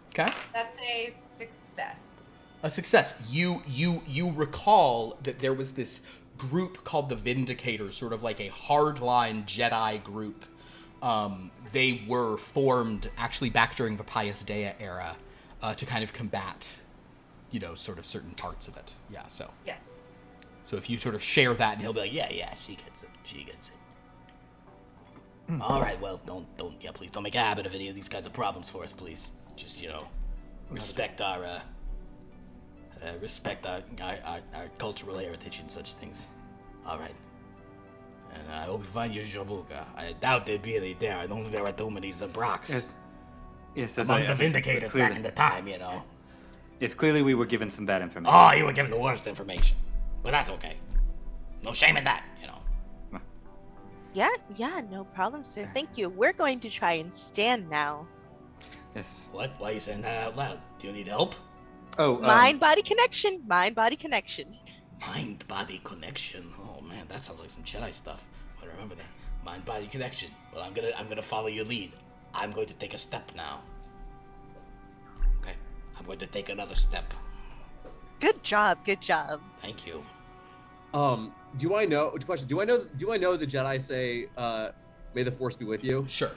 Okay. That's a success. A success. You recall that there was this group called the Vindicators, sort of like a hardline Jedi group. They were formed actually back during the Pius Dea era to kind of combat, sort of certain parts of it. Yeah, so. Yes. So if you sort of share that, and he'll be like, yeah, she gets it. All right, well, please don't make a habit of any of these kinds of problems for us, please. Just, respect our cultural heritage and such things. All right. And I hope you find your Jabuka. I doubt there'd be any there. I don't think there are too many Zabraks Yes, among the Vindicators back in the time, Yes, clearly we were given some bad information. Oh, you were given the worst information. But that's okay. No shame in that, Yeah, no problem, sir. Thank you. We're going to try and stand now. Yes. What? Why are you saying that out loud? Do you need help? Oh, Mind-body connection. Mind-body connection. Mind-body connection. Oh man, that sounds like some Jedi stuff. But remember that. Mind-body connection. Well, I'm gonna follow your lead. I'm going to take a step now. Okay. I'm going to take another step. Good job. Good job. Thank you. Do I know? Question. Do I know the Jedi say, "May the Force be with you"? Sure.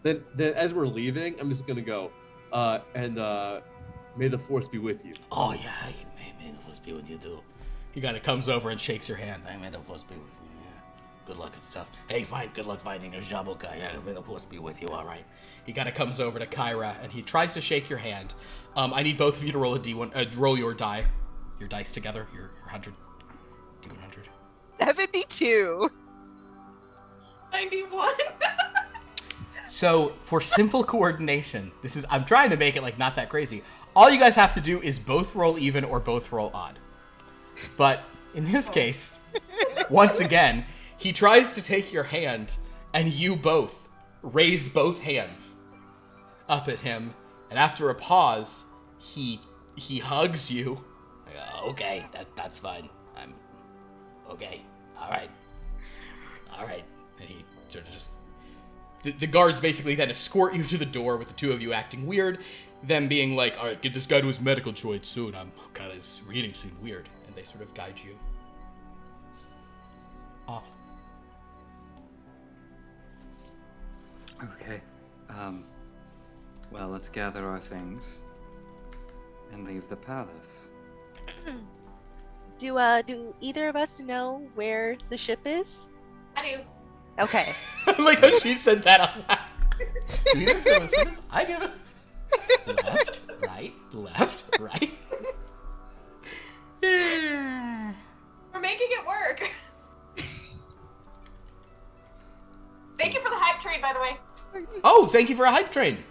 Then as we're leaving, I'm just gonna go, and may the Force be with you. Oh yeah, may the Force be with you too. He kind of comes over and shakes your hand. Hey, may the Force be with you. Yeah. Good luck and stuff. Hey, good luck finding your Jaboka. Yeah, may the Force be with you. All right. He kind of comes over to Kyra and he tries to shake your hand. I need both of you to roll a d1. Roll your dice together. Your 100. D100. 72. 91. So for simple coordination, I'm trying to make it like not that crazy. All you guys have to do is both roll even or both roll odd. But in this case, once again, he tries to take your hand and you both raise both hands up at him. And after a pause, he hugs you. Like, okay, that's fine. I'm okay. All right. And he sort of just... The guards basically then escort you to the door with the two of you acting weird. Them being like, all right, get this guy to his medical joint soon. I'm kind of, his reading seemed weird. And they sort of guide you off. Okay. Well, let's gather our things and leave the palace. Do either of us know where the ship is? I do. Okay. Like how she said that out loud. I do. Left, right. We're making it work. Thank you for the hype train, by the way. Oh, thank you for a hype train.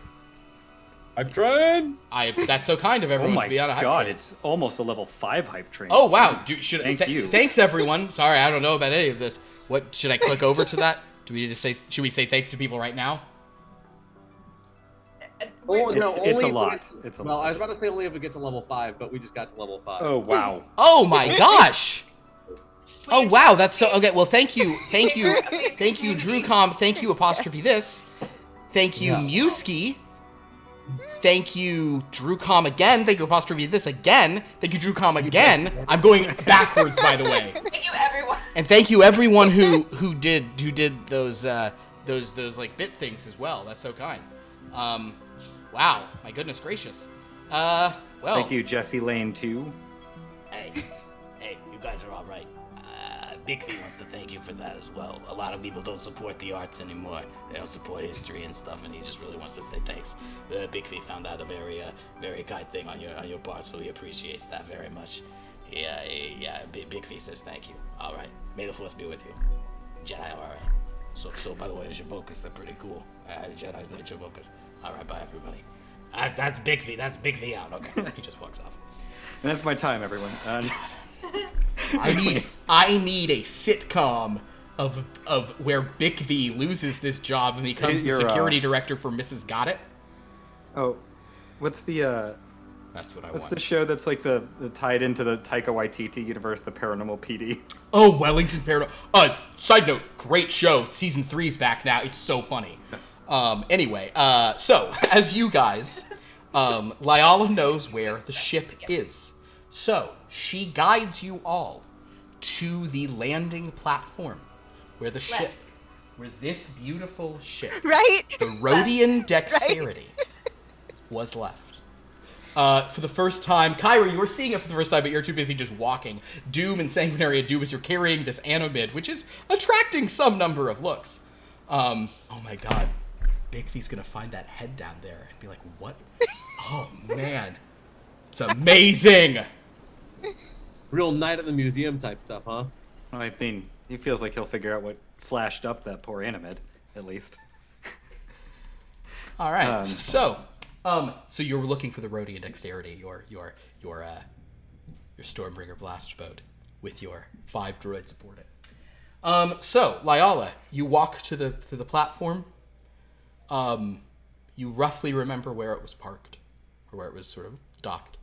Hype train. That's so kind of Oh everyone my to be on a hype god, train. it's almost a level 5 hype train. Oh wow, Thank you. Thanks everyone. Sorry, I don't know about any of this. What should I click over to that? Do we just say? Should we say thanks to people right now? It's a lot. It's a Well, lot. I was about to say only if we get to level 5, but we just got to level 5. Oh wow. Oh my gosh. Oh wow, that's so okay. Well, thank you, Drewcom. Thank you, apostrophe this. Thank you, Muski. Thank you, Drewcom again. Thank you, apostrophe this again. Thank you, Drewcom again. I'm going backwards, by the way. Thank you, everyone. And thank you, everyone who did those like bit things as well. That's so kind. Wow, my goodness gracious. Well. Thank you, Jesse Lane 2. Hey, you guys are all right. Big V wants to thank you for that as well. A lot of people don't support the arts anymore. They don't support history and stuff, and he just really wants to say thanks. Big V found out a very kind thing on your part, so he appreciates that very much. Yeah. Big V says thank you. All right, may the Force be with you. Jedi, all right. So by the way, Jabokas, they're pretty cool. Jedi's made Jabokas. All right, bye everybody. That's Big V. That's Big V out. Okay, he just walks off. And that's my time, everyone. I need a sitcom of where Big V loses this job and becomes the security director for Mrs. Got It. Oh, what's the That's what I what's want. the show that's like the tied into the Taika Waititi universe, the Paranormal PD? Oh, Wellington Paranormal. Side note, great show. Season 3's back now. It's so funny. Anyway, so as you guys, Lyala knows where the ship is. So she guides you all to the landing platform where the ship, where this beautiful ship, Right? the Rhodian Dexterity, was left. For the first time, Kyra, you were seeing it for the first time, but you're too busy just walking. Doom and Sanguinary of Doom as you're carrying this Anomid, which is attracting some number of looks. Oh my god. Big V's gonna find that head down there and be like, what? Oh man. It's amazing! Real night at the museum type stuff, huh? I mean, he feels like he'll figure out what slashed up that poor Animid, at least. All right. So you were looking for the Rhodian Dexterity, your Stormbringer blast boat with your 5 droids aboard it. So, Lyala, you walk to the platform. You roughly remember where it was parked, or where it was sort of docked,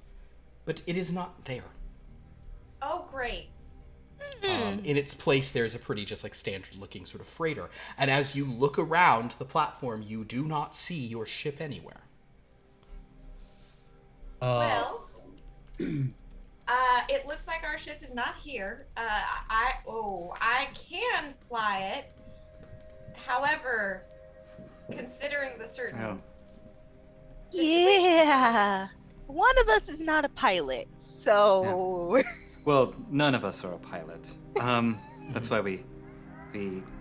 but it is not there. Oh, great. In its place, there's a pretty just like standard-looking sort of freighter, and as you look around the platform, you do not see your ship anywhere. Well, it looks like our ship is not here. I can fly it. However, considering the certain situation, Yeah. One of us is not a pilot, so Well, none of us are a pilot. That's why we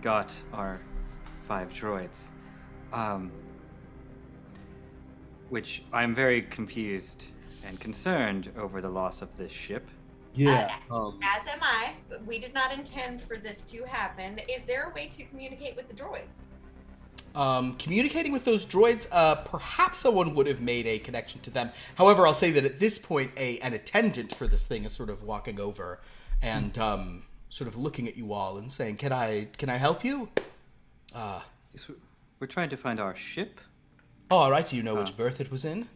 got our 5 droids. Which I'm very confused and concerned over the loss of this ship. Yeah. as am I. We did not intend for this to happen. Is there a way to communicate with the droids? Communicating with those droids, perhaps someone would have made a connection to them. However, I'll say that at this point, an attendant for this thing is sort of walking over and sort of looking at you all and saying, "Can I help you?" Yes, we're trying to find our ship. Oh, all right. Do you know which berth it was in?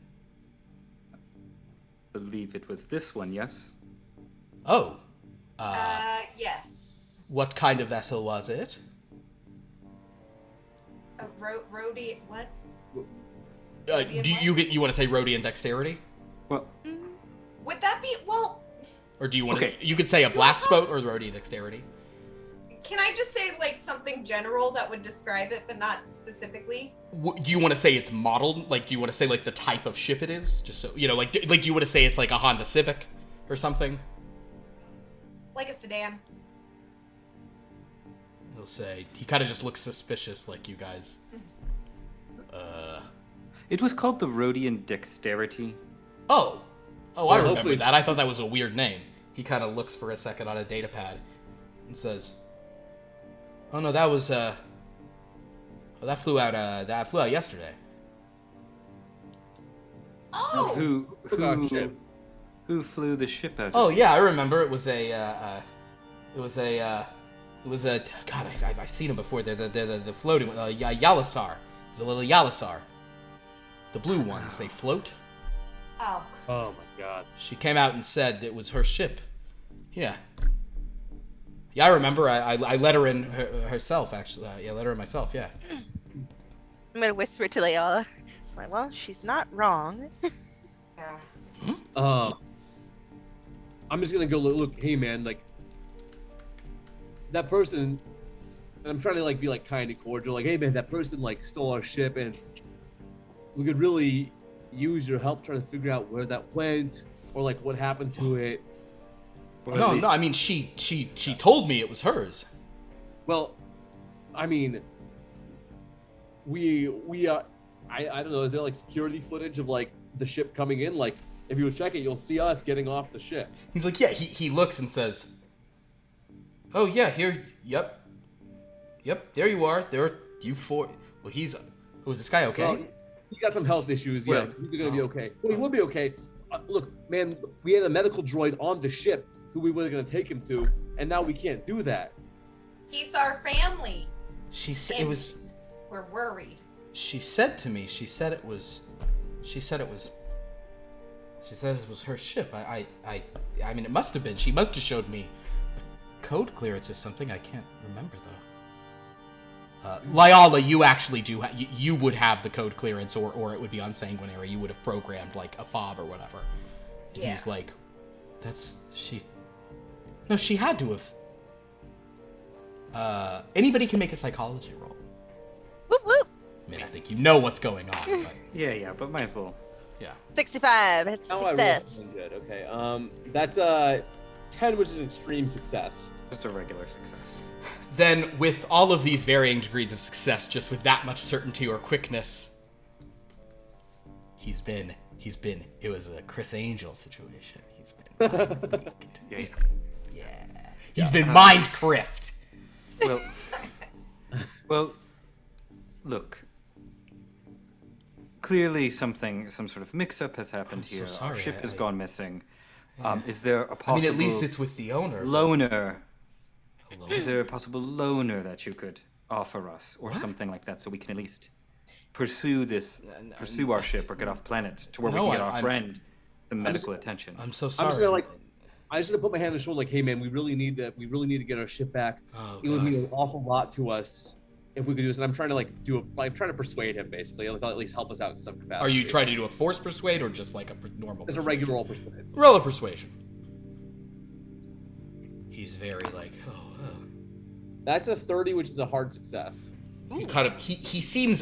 Believe it was this one, yes? Oh. Yes. What kind of vessel was it? A roadie. What? Do you want to say Rhodian dexterity, Well, Would that be well? or do you want Okay. to? You could say a blast boat or the Rhodian dexterity. Can I just say like something general that would describe it, but not specifically? Do you want to say it's modeled? Like, do you want to say like the type of ship it is? Just so you know, like do you want to say it's like a Honda Civic or something? Like a sedan. He'll say he kind of just looks suspicious, like you guys. it was called the Rhodian Dexterity. Oh, I Well, remember hopefully- that. I thought that was a weird name. He kind of looks for a second on a data pad and says, "Oh no, that was that flew out yesterday." Oh. Who flew the ship out? Oh yeah, I remember. It was a God. I've seen him before. The floating one, Yalasar. It was a little Yalasar. The blue ones, they float. Oh. Oh my god. She came out and said it was her ship. Yeah. Yeah, I remember. I let her in herself, actually. Yeah, I let her in myself, yeah. I'm gonna whisper to Layala. Like, well, she's not wrong. Yeah. I'm just gonna go look. Hey man, like that person. And I'm trying to like be like kind and cordial. Like, hey man, that person like stole our ship, and we could really use your help trying to figure out where that went or like what happened to it. Or at No, least- I mean she told me it was hers. Well, I mean, we I don't know. Is there like security footage of like the ship coming in? Like, if you check it, you'll see us getting off the ship. He's like, yeah. He looks and says, "Oh yeah, here. Yep. There you are. There are you four. Well, is this guy okay?" Well, he got some health issues. Well- Yes, he's gonna be okay. Well, he will be okay. Look, man, we had a medical droid on the ship who we were gonna take him to, and now we can't do that. He's our family. She said it And was. We're worried. She said to me. She said it was her ship. I mean, it must have been. She must have showed me a code clearance or something. I can't remember though. Lyala, you actually do. You would have the code clearance, or it would be unsanguinary. You would have programmed like a fob or whatever. And Yeah. he's like, "That's she." No, she had to have. Anybody can make a psychology roll. Whoop whoop. I mean, I think you know what's going on, but Yeah, but might as well. yeah. 65. It's Now I rolled success. something good. Okay. That's 10, which is an extreme success. Just a regular success. Then, with all of these varying degrees of success, just with that much certainty or quickness, he's been. It was a Chris Angel situation. He's been mind-freaked. Yeah. Yeah. He's been mind-criffed. Well, look. Clearly, some sort of mix-up has happened I'm so here. sorry, Our ship has I- gone missing. Is there a I possible mean, at least it's with the owner. loaner Is there a possible loaner that you could offer us, or something like that, so we can at least pursue our ship or get off planet to where we can get our friend the medical attention? I'm so I'm sorry. just gonna I just gonna put my hand on the shoulder, like, hey man, we really need that. We really need to get our ship back. Oh, It would God. mean an awful lot to us if we could do this. And I'm trying to I'm trying to persuade him basically. Like, at least help us out in some capacity. Are you trying to do a force persuade or just like a normal? It's a regular old persuade. Roll a persuasion. He's very like, That's a 30, which is a hard success. He kind of he seems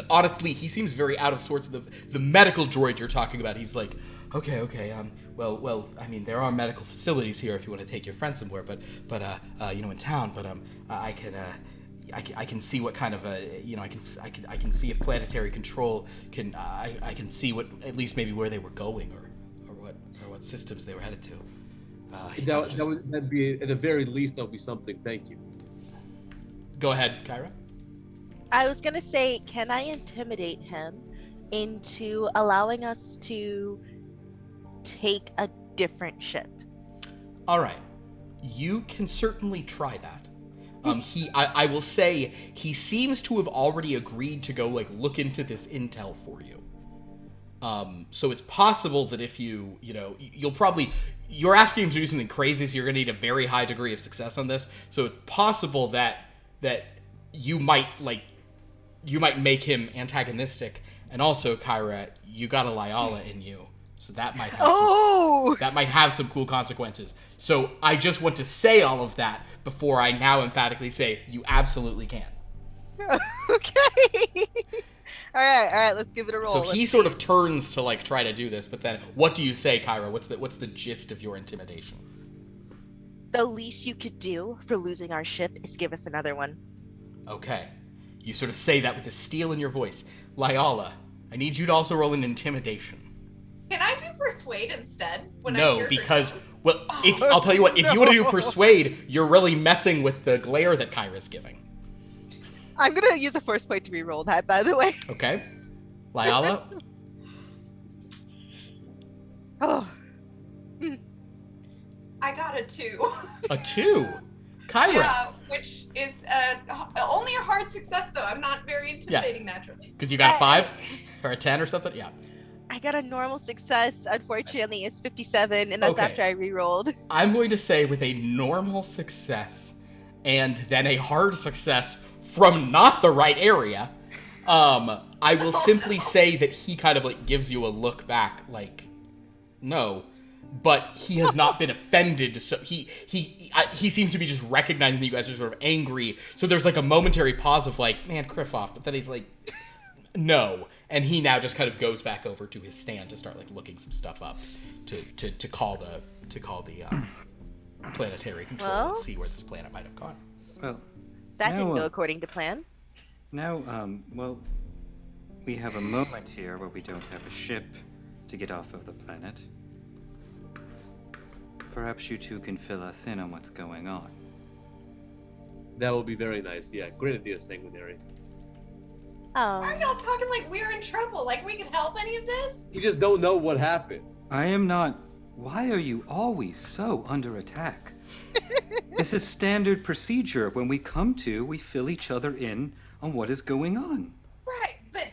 very out of sorts. The medical droid you're talking about. He's like, okay, well, I mean, there are medical facilities here if you want to take your friend somewhere, but in town. But I can see what kind of I can see if planetary control can I can see what at least maybe where they were going or what systems they were headed to. That'd be, at the very least, that'll be something. Thank you. Go ahead, Kyra. I was gonna say, can I intimidate him into allowing us to take a different ship? All right, you can certainly try that. I will say he seems to have already agreed to go look into this intel for you. So it's possible that if you're asking him to do something crazy, so you're gonna need a very high degree of success on this. So it's possible that you might make him antagonistic, and also Kyra, you got a Lyala in you, so that might have some cool consequences. So I just want to say all of that before I now emphatically say you absolutely can. Okay. All right, let's give it a roll. So he sort of turns to try to do this, but then what do you say, Kyra? What's the gist of your intimidation? The least you could do for losing our ship is give us another one. Okay. You sort of say that with the steel in your voice. Lyala, I need you to also roll an intimidation. Can I do persuade instead? No, because, I'll tell you what, if you want to do persuade, you're really messing with the glare that Kyra's giving. I'm gonna use a force point to re-roll that, by the way. Okay. Lyala? Oh. I got a 2. A 2? Kyra? Yeah, which is only a hard success, though. I'm not very intimidating naturally. Because you got a 5? Or a 10 or something? Yeah. I got a normal success. Unfortunately, it's 57, and that's Okay. after I re-rolled. I'm going to say with a normal success and then a hard success from not the right area, I will simply say that he kind of gives you a look back no, but he has not been offended. So he seems to be just recognizing that you guys are sort of angry. So there's a momentary pause of man, Krifoff, but then he's no, and he now just kind of goes back over to his stand to start looking some stuff up to call the planetary control and see where this planet might have gone. Well, That didn't go according to plan. now, we have a moment here where we don't have a ship to get off of the planet. Perhaps you two can fill us in on what's going on. That would be very nice. Yeah, great idea, Sanguinary. Why are y'all talking like we're in trouble? Like we can help any of this? You just don't know what happened. I am not. Why are you always so under attack? This is standard procedure. When we come to, we fill each other in on what is going on. Right, but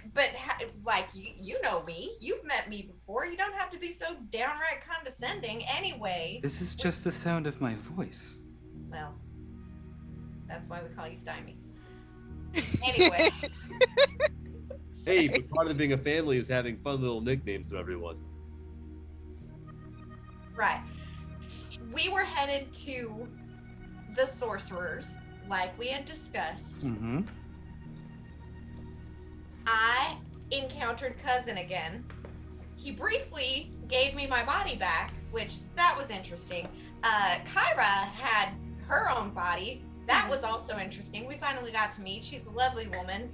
you know me. You've met me before. You don't have to be so downright condescending. Anyway. This is just the sound of my voice. Well, that's why we call you Stymie. Anyway. Hey, but part of being a family is having fun little nicknames for everyone. Right. We were headed to the sorcerers, like we had discussed. Mm-hmm. I encountered Cousin again. He briefly gave me my body back, which that was interesting. Kyra had her own body. That was also interesting. We finally got to meet. She's a lovely woman.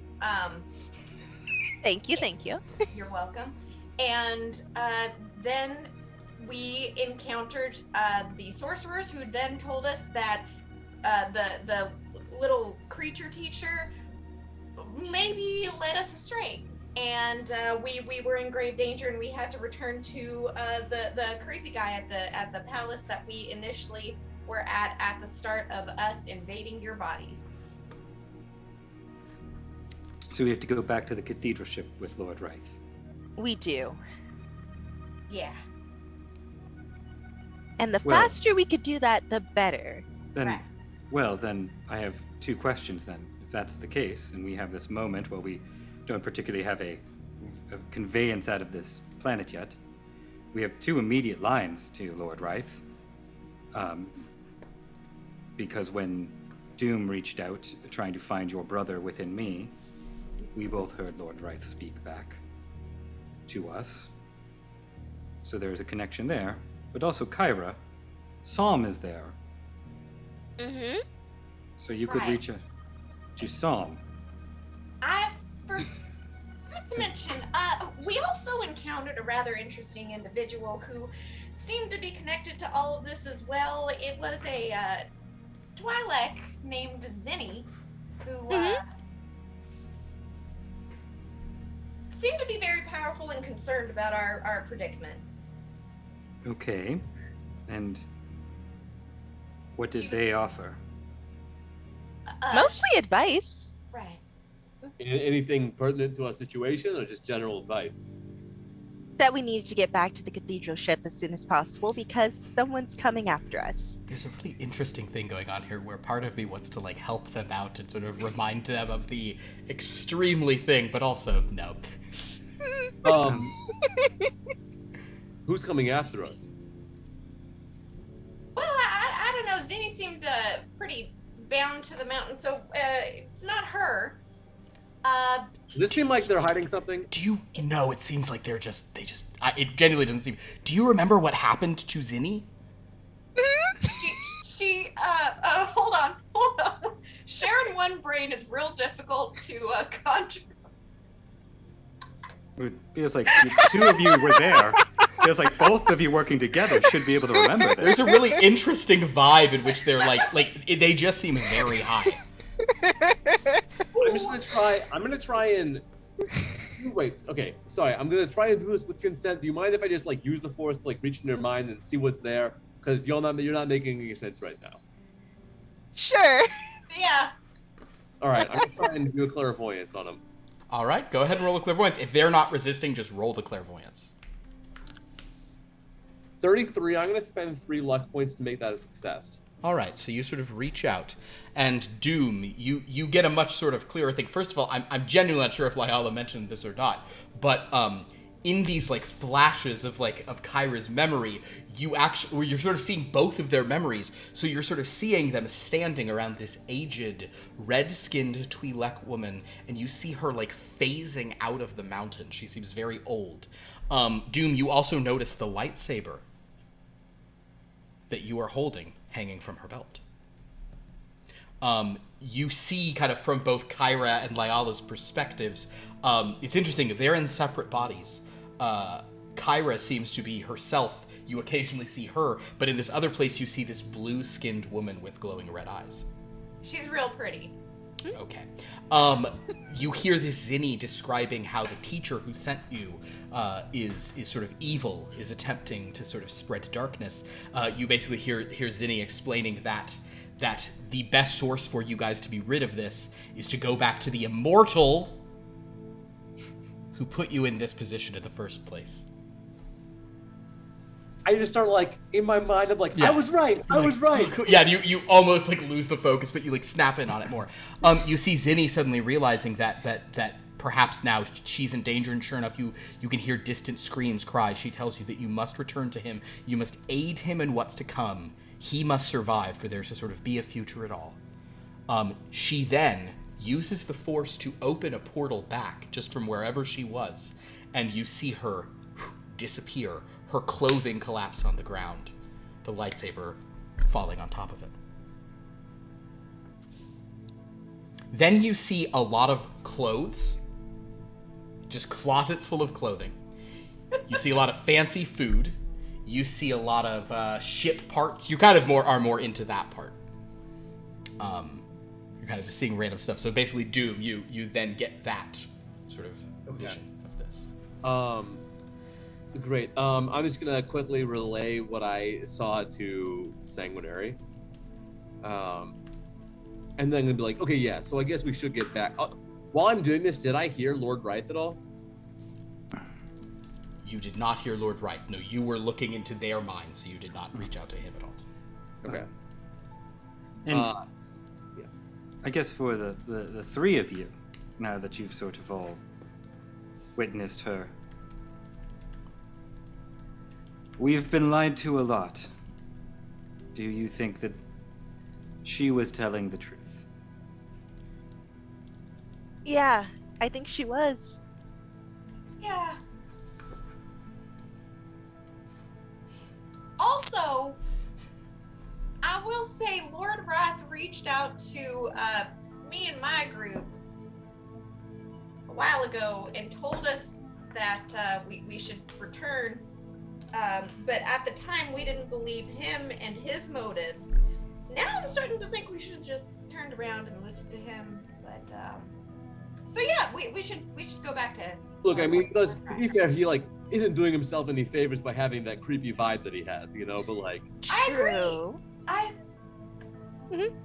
Thank you. You're welcome. And then we encountered the sorcerers, who then told us that the little creature teacher maybe led us astray. and we were in grave danger, and we had to return to the creepy guy at the palace that we initially were at the start of us invading your bodies. So we have to go back to the cathedral ship with Lord Wraith. We do. Yeah. And the Well- faster we could do that, the better. Then, Right. well, then I have two questions then. If that's the case, and we have this moment where we don't particularly have a conveyance out of this planet yet, we have two immediate lines to Lord Wraith. Because when Doom reached out, trying to find your brother within me, we both heard Lord Wraith speak back to us. So there is a connection there. But also Kyra, Psalm is there. Mm-hmm. So you could Right. reach out to Psalm. I forgot to mention, we also encountered a rather interesting individual who seemed to be connected to all of this as well. It was a Twi'lek named Zinni, who seemed to be very powerful and concerned about our predicament. Okay. And what did She- they offer? Mostly advice. Right. Anything pertinent to our situation, or just general advice? That we needed to get back to the cathedral ship as soon as possible because someone's coming after us. There's a really interesting thing going on here where part of me wants to like help them out and sort of remind them of the extremely thing, but also no. Who's coming after us? Well, I don't know. Zinni seemed pretty bound to the mountain, so it's not her. Does this seem like they're hiding something? Do you know? It seems like it genuinely doesn't seem. Do you remember what happened to Zinni? She hold on. Sharon one brain is real difficult to conjure. It feels like the two of you were there. Feels like both of you working together should be able to remember this. There's a really interesting vibe in which they're like they just seem very high. I'm gonna try and wait. Okay, sorry. I'm gonna try and do this with consent. Do you mind if I just like use the force to like reach in their mind and see what's there? Because you're not making any sense right now. Sure. Yeah. All right, I'm gonna try and do a clairvoyance on them. All right, go ahead and roll a clairvoyance. If they're not resisting, just roll the clairvoyance. 33. I'm gonna spend 3 luck points to make that a success. All right, so you sort of reach out, and Doom, you get a much sort of clearer thing. First of all, I'm genuinely not sure if Lyala mentioned this or not, but in these like flashes of Kyra's memory, you're sort of seeing both of their memories. So you're sort of seeing them standing around this aged, red-skinned Twi'lek woman, and you see her like phasing out of the mountain. She seems very old. Doom, you also notice the lightsaber that you are holding hanging from her belt. You see kind of from both Kyra and Lyala's perspectives, it's interesting, they're in separate bodies. Kyra seems to be herself. You occasionally see her, but in this other place you see this blue-skinned woman with glowing red eyes. She's real pretty. Okay. You hear this Zinni describing how the teacher who sent you is sort of evil, is attempting to sort of spread darkness. You basically hear Zinni explaining that the best source for you guys to be rid of this is to go back to the immortal who put you in this position in the first place. I just start like in my mind. I'm like, Yeah. I was right. I was right. Yeah, and you almost like lose the focus, but you like snap in on it more. You see Zinni suddenly realizing that perhaps now she's in danger, and sure enough, you can hear distant screams, cries. She tells you that you must return to him. You must aid him in what's to come. He must survive for there to sort of be a future at all. She then uses the Force to open a portal back just from wherever she was, and you see her disappear. Her clothing collapse on the ground, the lightsaber falling on top of it. Then you see a lot of clothes, just closets full of clothing. You see a lot of fancy food. You see a lot of ship parts. You kind of are more into that part. You're kind of just seeing random stuff. So basically, Doom, you then get that sort of vision of this. Great. I'm just gonna quickly relay what I saw to Sanguinary. And then I'm gonna be like, okay, yeah. So I guess we should get back. While I'm doing this, did I hear Lord Wright at all? You did not hear Lord Wright. No, you were looking into their minds, so you did not reach out to him at all. Okay. And yeah. I guess for the three of you, now that you've sort of all witnessed her, we've been lied to a lot. Do you think that she was telling the truth? Yeah, I think she was. Yeah. Also, I will say Lord Wrath reached out to me and my group a while ago and told us that we should return. But at the time, we didn't believe him and his motives. Now I'm starting to think we should have just turned around and listened to him. But so yeah, we should go back to. Look, I mean, to be fair, he like isn't doing himself any favors by having that creepy vibe that he has, you know. But like, I agree. True. Mm-hmm.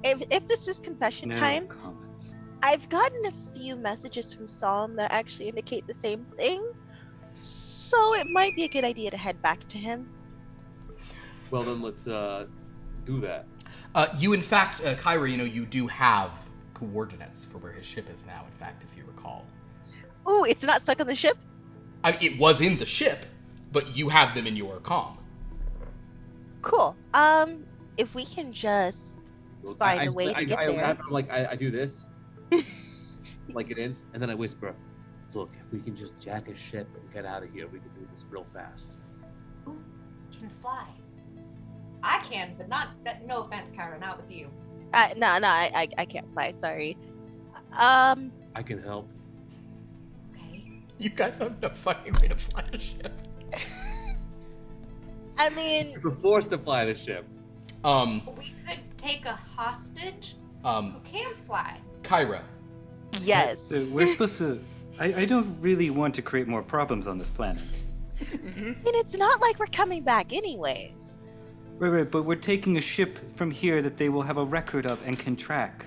If this is confession time, Comments. I've gotten a few messages from Psalm that actually indicate the same thing. So it might be a good idea to head back to him. well, then let's do that. You, in fact, Kyra, you do have coordinates for where his ship is now, in fact, if you recall. Ooh, it's not stuck on the ship? I mean, it was in the ship, but you have them in your comm. Cool. If we can just find a way to get there. I do this, like it in, and then I whisper, "Look, if we can just jack a ship and get out of here, we can do this real fast." Ooh, can fly. I can, but not. No offense, Kyra, not with you. No, I can't fly. Sorry. I can help. Okay. You guys have no fucking way to fly a ship. I mean, We're forced to fly the ship. We could take a hostage who can fly. Kyra, yes. We're supposed to. I don't really want to create more problems on this planet. And it's not like we're coming back anyways. Right, but we're taking a ship from here that they will have a record of and can track.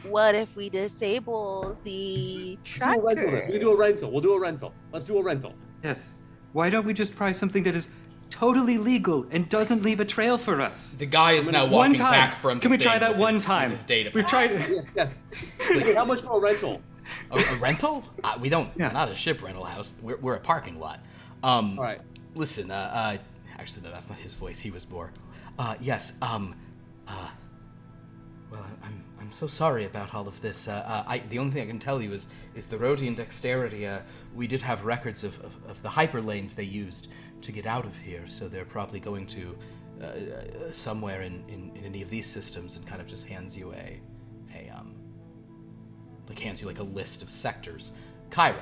What if we disable the We can do a rental. We'll do a rental. Let's do a rental. Yes. Why don't we just try something that is totally legal and doesn't leave a trail for us? the guy is now One walking time. back from. Can the we try thing that with one his- time? With his data. We've tried. Yes. Hey, how much for a rental? A rental? We don't. Yeah. Not a ship rental house. We're a parking lot. All right. Listen. Actually, no, that's not his voice. He was more. Yes. Well, I'm so sorry about all of this. The only thing I can tell you is the Rhodian dexterity. We did have records of the hyperlanes they used to get out of here, so they're probably going to somewhere in any of these systems, and kind of just hands you hands you like a list of sectors. Kyra,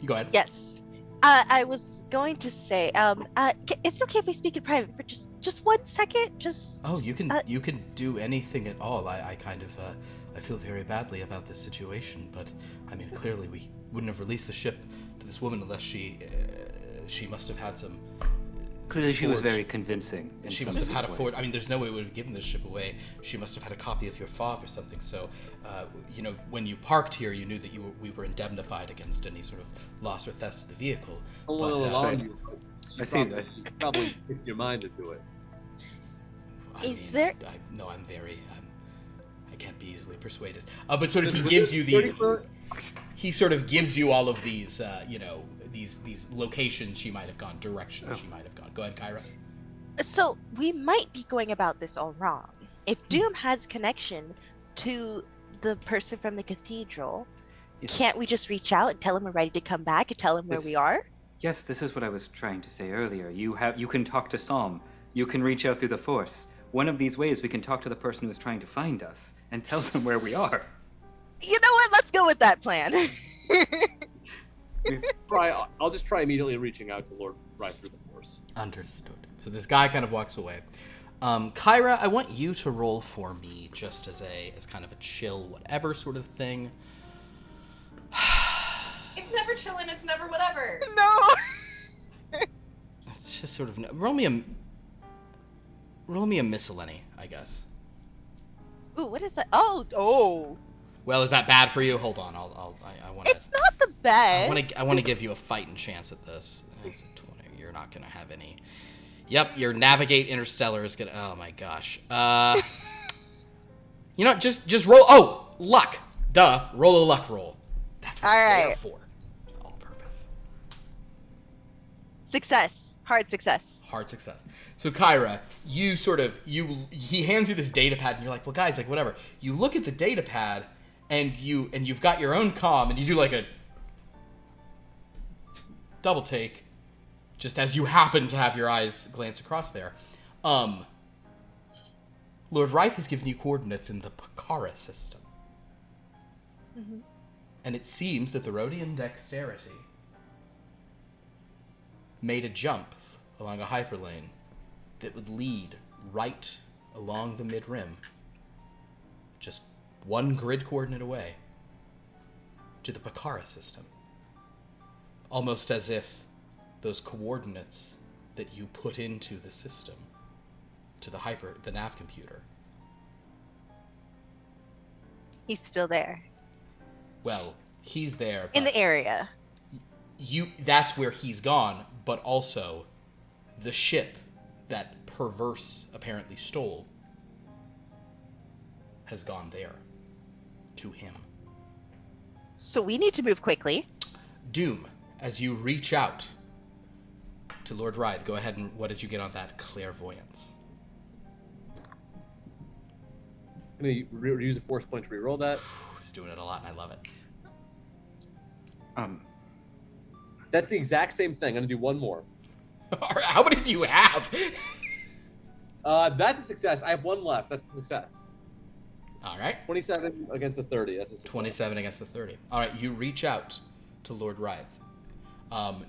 you go ahead. Yes. I was going to say, is it okay if we speak in private for just 1 second? Just. Oh, you can do anything at all. I kind of I feel very badly about this situation, but I mean, clearly we wouldn't have released the ship to this woman unless she must have had some. Clearly, she was forged- very convincing. in She some must have had a way. forge. I mean, there's no way we would have given this ship away. She must have had a copy of your fob or something. So, when you parked here, you knew that we were indemnified against any sort of loss or theft of the vehicle. A little alarm sorry. you. I see this. You probably picked your mind to do it. I'm very. I can't be easily persuaded. But sort of, he gives you these. He sort of gives you all of these, these locations she might have gone, directions she might have gone. Go ahead, Kyra. So we might be going about this all wrong. If Doom has connection to the person from the cathedral, Yes. can't we just reach out and tell him we're ready to come back and tell him where Yes. we are? Yes, this is what I was trying to say earlier. You can talk to Psalm. You can reach out through the Force. One of these ways, we can talk to the person who's trying to find us and tell them where we are. You know what? Let's go with that plan. I'll just try immediately reaching out to Lord Wright through the Force. Understood. So this guy kind of walks away. Kyra, I want you to roll for me just as kind of a chill whatever sort of thing. never chilling. It's never whatever. No. It's just sort of roll me a miscellany, I guess. Ooh, what is that? Oh. Well, is that bad for you? Hold on, I want to. It's not the best. I want to give you a fighting chance at this. That's a 20. You're not gonna have any. Yep, your navigate interstellar is gonna. Oh my gosh. You know, just roll. Oh, luck. Duh. Roll a luck roll. That's what it's there for. All purpose. Success. Hard success. Hard success. So Kyra, he hands you this data pad, and you're like, well, guys, like whatever. You look at the data pad, and you've got your own comm, and you do like a double take, just as you happen to have your eyes glance across there. Lord Rythe has given you coordinates in the Pakara system. Mm-hmm. And it seems that the Rhodian dexterity made a jump along a hyperlane that would lead right along the mid-rim, just one grid coordinate away, to the Pakara system. Almost as if those coordinates that you put into the system, to the nav computer. He's still there. Well, he's there. In the area. That's where he's gone, but also the ship that Perverse apparently stole has gone there. To him. So we need to move quickly. Doom, as you reach out to Lord Rythe, go ahead and what did you get on that clairvoyance? I'm going to use a force point to reroll that. He's doing it a lot, and I love it. That's the exact same thing. I'm going to do one more. All right, how many do you have? That's a success. I have one left. That's a success. All right. 27 against a 30. That's a success. 27 against a 30. All right, you reach out to Lord Rythe.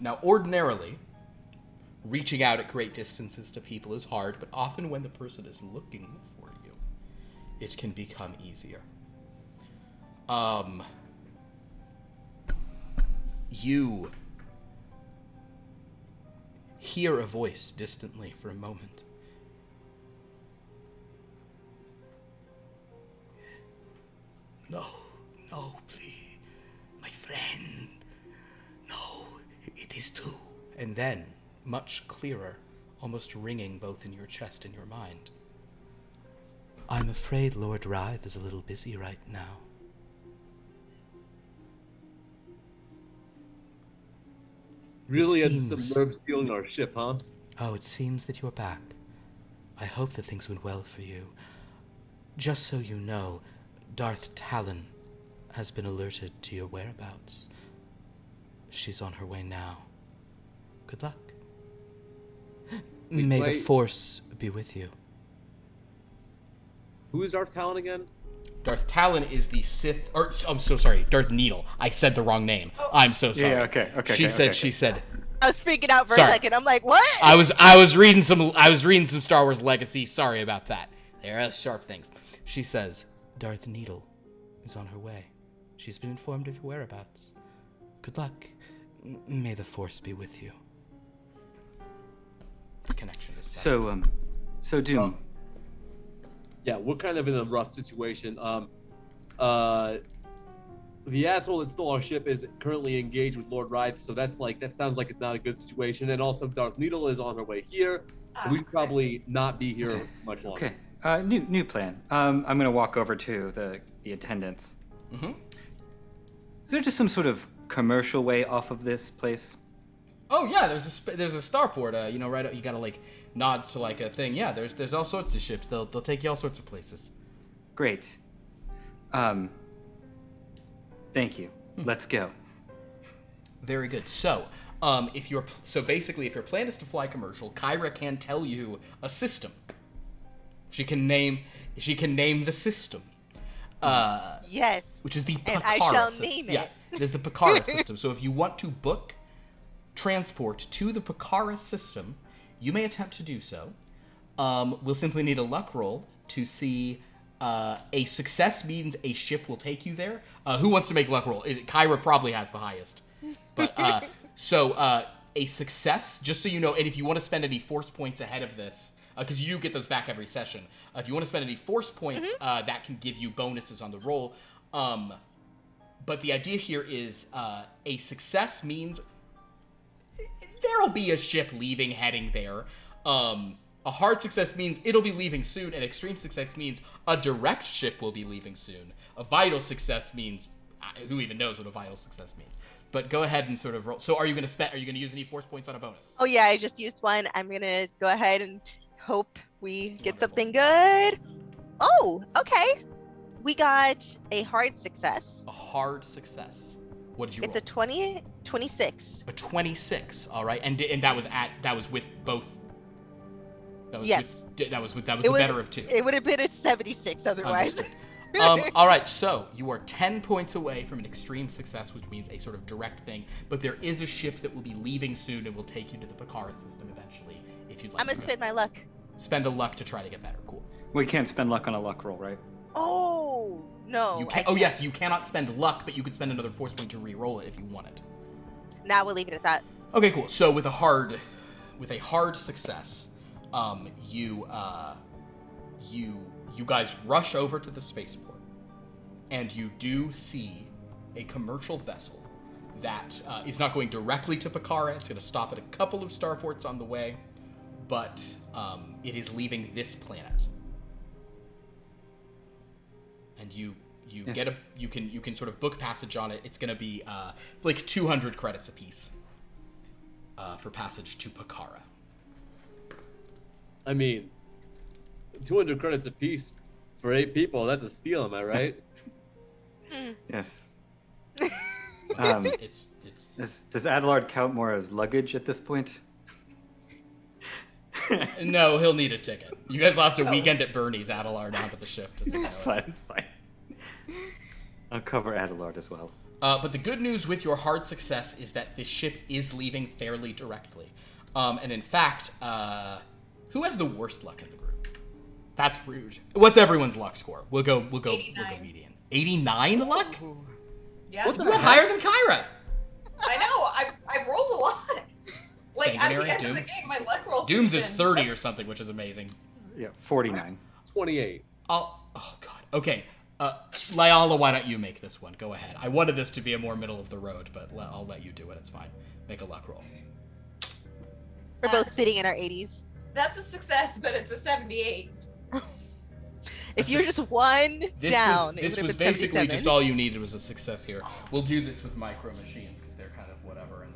Now, ordinarily, reaching out at great distances to people is hard, but often when the person is looking for you, it can become easier. You hear a voice distantly for a moment. No, please, my friend. No, it is true. And then, much clearer, almost ringing both in your chest and your mind. I'm afraid Lord Rythe is a little busy right now. Really had some nerves stealing our ship, huh? Oh, it seems that you're back. I hope that things went well for you. Just so you know, Darth Talon has been alerted to your whereabouts. She's on her way now. Good luck. May the Force be with you. Who is Darth Talon again? Darth Talon is the Sith... I'm so sorry. Darth Needle. I said the wrong name. I'm so sorry. Yeah, okay. She said... I was freaking out for a second. I'm like, what? I was reading some Star Wars Legacy. Sorry about that. There are sharp things. She says, Darth Needle is on her way. She's been informed of your whereabouts. Good luck. May the Force be with you. The connection is set. So Doom. Yeah, we're kind of in a rough situation. The asshole that stole our ship is currently engaged with Lord Rythe, so that sounds like it's not a good situation. And also, Darth Needle is on her way here, so we should probably not be here much longer. Okay. New plan. I'm gonna walk over to the attendants. Mm-hmm. Is there just some sort of commercial way off of this place? Oh yeah, there's a starport. Right up. You gotta like nods to like a thing. Yeah, there's all sorts of ships. They'll take you all sorts of places. Great. Thank you. Let's go. Very good. So, if your plan is to fly commercial, Kyra can tell you a system. She can name the system. Yes. Which is the Pakara and I shall system. name it. Yeah, it is the Pakara system. So if you want to book transport to the Pakara system, you may attempt to do so. We'll simply need a luck roll to see. A success means a ship will take you there. Who wants to make luck roll? Kyra probably has the highest. But a success, just so you know, and if you want to spend any force points ahead of this, because you do get those back every session. If you want to spend any force points, that can give you bonuses on the roll. But the idea here is a success means there'll be a ship leaving, heading there. A hard success means it'll be leaving soon. An extreme success means a direct ship will be leaving soon. A vital success means who even knows what a vital success means. But go ahead and sort of roll. So are you going to use any force points on a bonus? Oh yeah, I just used one. I'm gonna go ahead and hope we get something good. Oh, okay. We got a hard success. A hard success. What did you roll? It's a 26. A 26. All right. And that was with both. That was Yes. that was the better of two. It would have been a 76 otherwise. Understood. All right, so you are 10 points away from an extreme success, which means a sort of direct thing. But there is a ship that will be leaving soon and will take you to the Picard system eventually, if you'd like. I'm gonna spend my luck. Spend a luck to try to get better. Cool. We can't spend luck on a luck roll, right? Oh no. You can. Oh yes, you cannot spend luck, but you could spend another force point to re-roll it if you wanted. Now we'll leave it at that. Okay, cool. So with a hard success, you guys rush over to the spaceport, and you do see a commercial vessel that is not going directly to Pakara. It's going to stop at a couple of starports on the way, but it is leaving this planet. And you Yes. get you can sort of book passage on it. It's going to be like 200 credits apiece for passage to Pakara. I mean, 200 credits apiece for 8 people. That's a steal, am I right? Yes. It's Does Adelard count more as luggage at this point? No, he'll need a ticket. You guys will have to weekend at Bernie's Adelard onto the ship. It's fine. It's fine. I'll cover Adelard as well. But the good news with your hard success is that the ship is leaving fairly directly. And in fact, who has the worst luck in the group? That's rude. What's everyone's luck score? We'll go 89. median. 89 luck? Yeah. You got higher than Kyra. I know. I've rolled a lot. Like at the Sanguinary, end of Doom? the game, my luck rolls. Doom's is been- 30 or something, which is amazing. Yeah, 49. 28. Oh god. Okay. Lyala, why don't you make this one? Go ahead. I wanted this to be a more middle of the road, but I'll let you do it. It's fine. Make a luck roll. We're both sitting in our 80s. That's a success, but it's a 78. If you're just one down, This it was would have been basically 77. just all you needed was a success here. We'll do this with micro machines because they're kind of whatever, and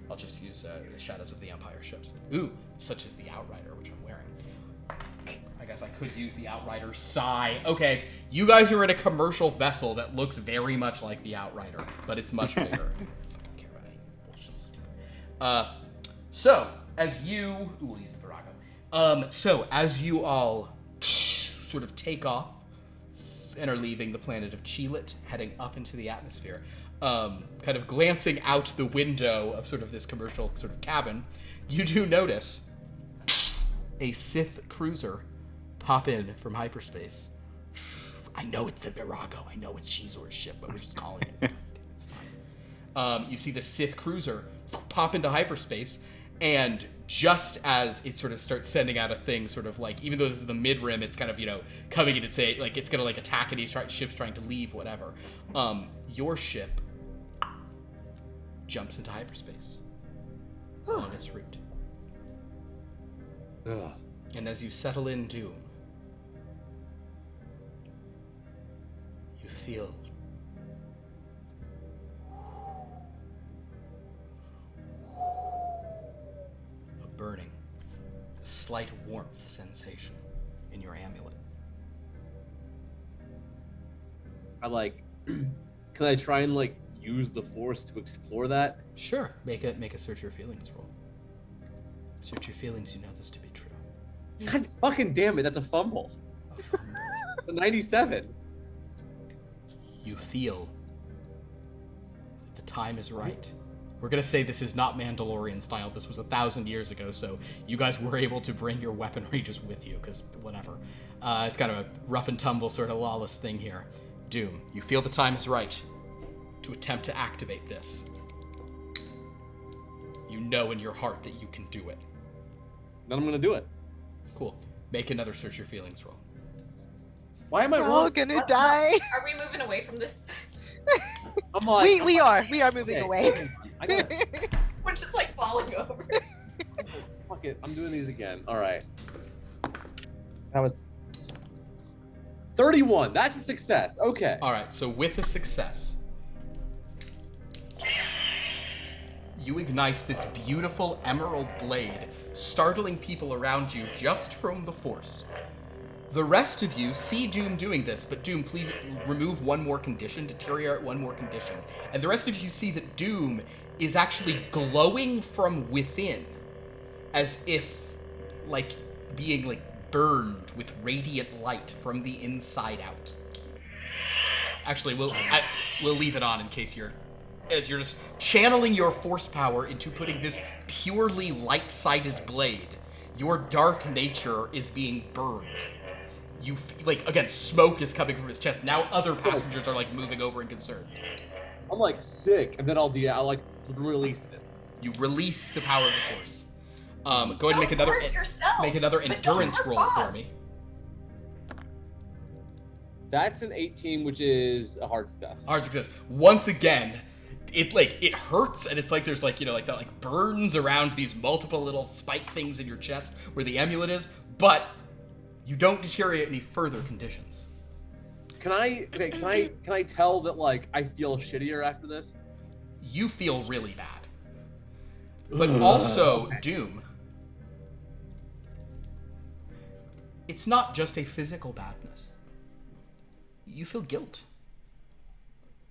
I'll just use Shadows of the Empire ships. Ooh, such as the Outrider, which I'm wearing. I guess I could use the Outrider Sigh. Okay, you guys are in a commercial vessel that looks very much like the Outrider, but it's much bigger. I don't fucking care about any bullshit. So as you, we'll use the Virago. So as you all sort of take off and are leaving the planet of Cheelit, heading up into the atmosphere, kind of glancing out the window of sort of this commercial sort of cabin, you do notice a Sith cruiser pop in from hyperspace. I know it's the Virago. I know it's Shizor's ship, but we're just calling it. It's fine. You see the Sith cruiser pop into hyperspace, and just as it sort of starts sending out a thing, sort of like, even though this is the mid-rim, it's kind of, coming in and say, like, it's gonna, like, attack any ships trying to leave, whatever. Your ship jumps into hyperspace on its route. Ugh. And as you settle in Doom, you feel a burning, a slight warmth sensation in your amulet. Can I try and use the force to explore that? Sure, make a search your feelings roll. Search your feelings, you know this to be true. God fucking damn it, that's a fumble. A 97. You feel that the time is right. We're gonna say this is not Mandalorian style. This was 1,000 years ago, so you guys were able to bring your weaponry just with you, because whatever. It's kind of a rough and tumble sort of lawless thing here. Doom, you feel the time is right. to attempt to activate this. You know in your heart that you can do it. Then I'm gonna do it. Cool. Make another search your feelings roll. Why am I We're all wrong? gonna die. Are we moving away from this? We are moving Okay, away. okay, I got it. We're just like falling over. Fuck it, I'm doing these again. All right. That was 31. That's a success. Okay. All right, so with a success, you ignite this beautiful emerald blade, startling people around you just from the force. The rest of you see Doom doing this, but Doom, please remove one more condition, deteriorate one more condition. And the rest of you see that Doom is actually glowing from within, as if, like, being, like, burned with radiant light from the inside out. Actually, we'll leave it on in case you're just channeling your force power into putting this purely light-sided blade. Your dark nature is being burned. You like, again, smoke is coming from his chest. Now other passengers are like moving over in concern. I'm like sick, and then I'll like release it. You release the power of the force. Go ahead and make Don't another hurt yourself, make another but don't endurance hurt roll for Boss. me. That's an 18, which is a hard success. Hard success. Once again, it hurts, and it's like there's like, you know, like that like burns around these multiple little spike things in your chest where the amulet is, but you don't deteriorate any further conditions. Can I tell that like I feel shittier after this? You feel really bad. But also, okay. Doom, it's not just a physical badness. You feel guilt.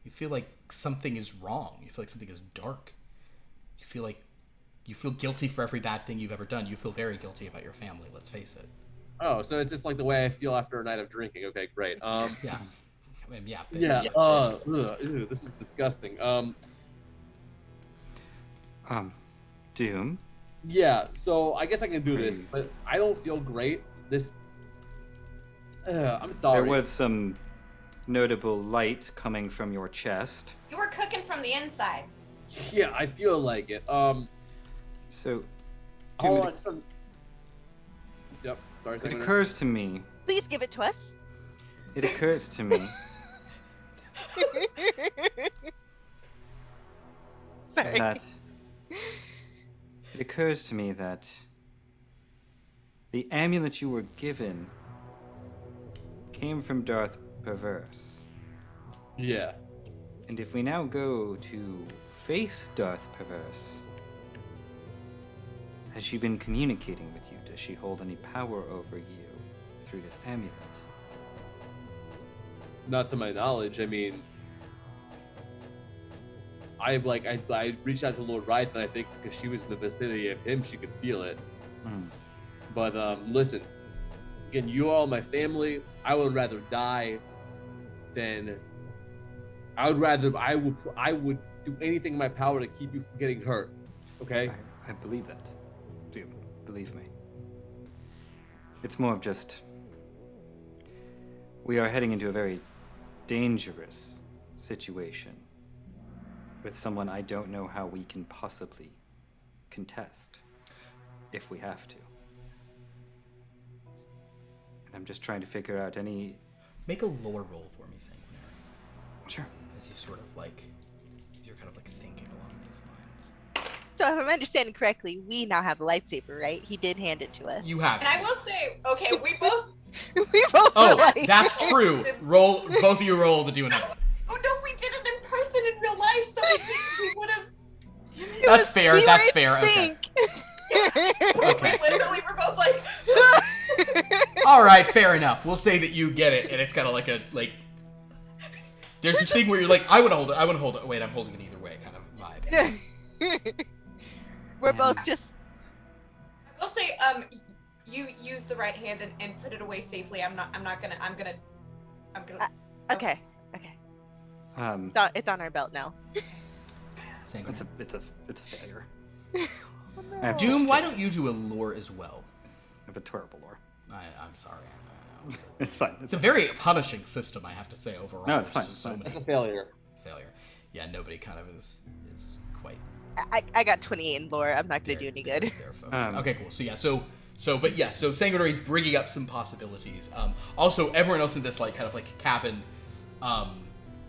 You feel like something is wrong. You feel like something is dark. You feel guilty for every bad thing you've ever done. You feel very guilty about your family, let's face it. Oh, so it's just like the way I feel after a night of drinking. Okay, great. Yeah. I mean, yeah. Yeah. Ew, this is disgusting. Doom. Yeah. So I guess I can do this, but I don't feel great. I'm sorry. There was some notable light coming from your chest. You were cooking from the inside. Yeah, I feel like it. So, Hold Doom, on. Yep. Sorry. it second. occurs to me. Please give it to us. It occurs to me Sorry. that it occurs to me that the amulet you were given came from Darth Perverse. Yeah. And if we now go to face Darth Perverse, has she been communicating with you? Does she hold any power over you through this amulet? Not to my knowledge. I mean, I reached out to Lord Wright, and I think because she was in the vicinity of him, she could feel it. But listen, again, you are all my family. I would rather die than I would do anything in my power to keep you from getting hurt. Okay? I believe that. Doom, believe me. It's more of just we are heading into a very dangerous situation with someone I don't know how we can possibly contest if we have to. And I'm just trying to figure out any... Make a lore roll for me, Sanguinary. Sure. As you sort of like, you're kind of like thinking along these lines. So if I'm understanding correctly, we now have a lightsaber, right? He did hand it to us. You have. And I will say, okay, we both. We both Oh, were like, that's true. Roll, both of you roll to do another. Oh no, we did it in person in real life, so we would have. That's fair. we That's were fair. in Okay. sync. Okay. We literally were both like. All right, fair enough. We'll say that you get it, and it's kind of like a like. There's a thing where you're like, I want to hold it. I want to hold it. Wait, I'm holding it either way, kind of vibe. We're both just. I will say, you use the right hand and put it away safely. I'm gonna. Okay. It's on our belt now. It's a failure. Oh, no. I have Doom, why don't you do a lore as well? I have a terrible lore. I'm sorry. I know. It's fine. It's a very punishing system, I have to say, overall. No, it's There's fine, just it's fine. That's a failure. failure. yeah, nobody kind of is quite. I got 28 in lore. I'm not gonna do any good. There, folks. Okay, cool. So yeah, so Sanguinary is bringing up some possibilities. Also, everyone else in this like kind of like cabin,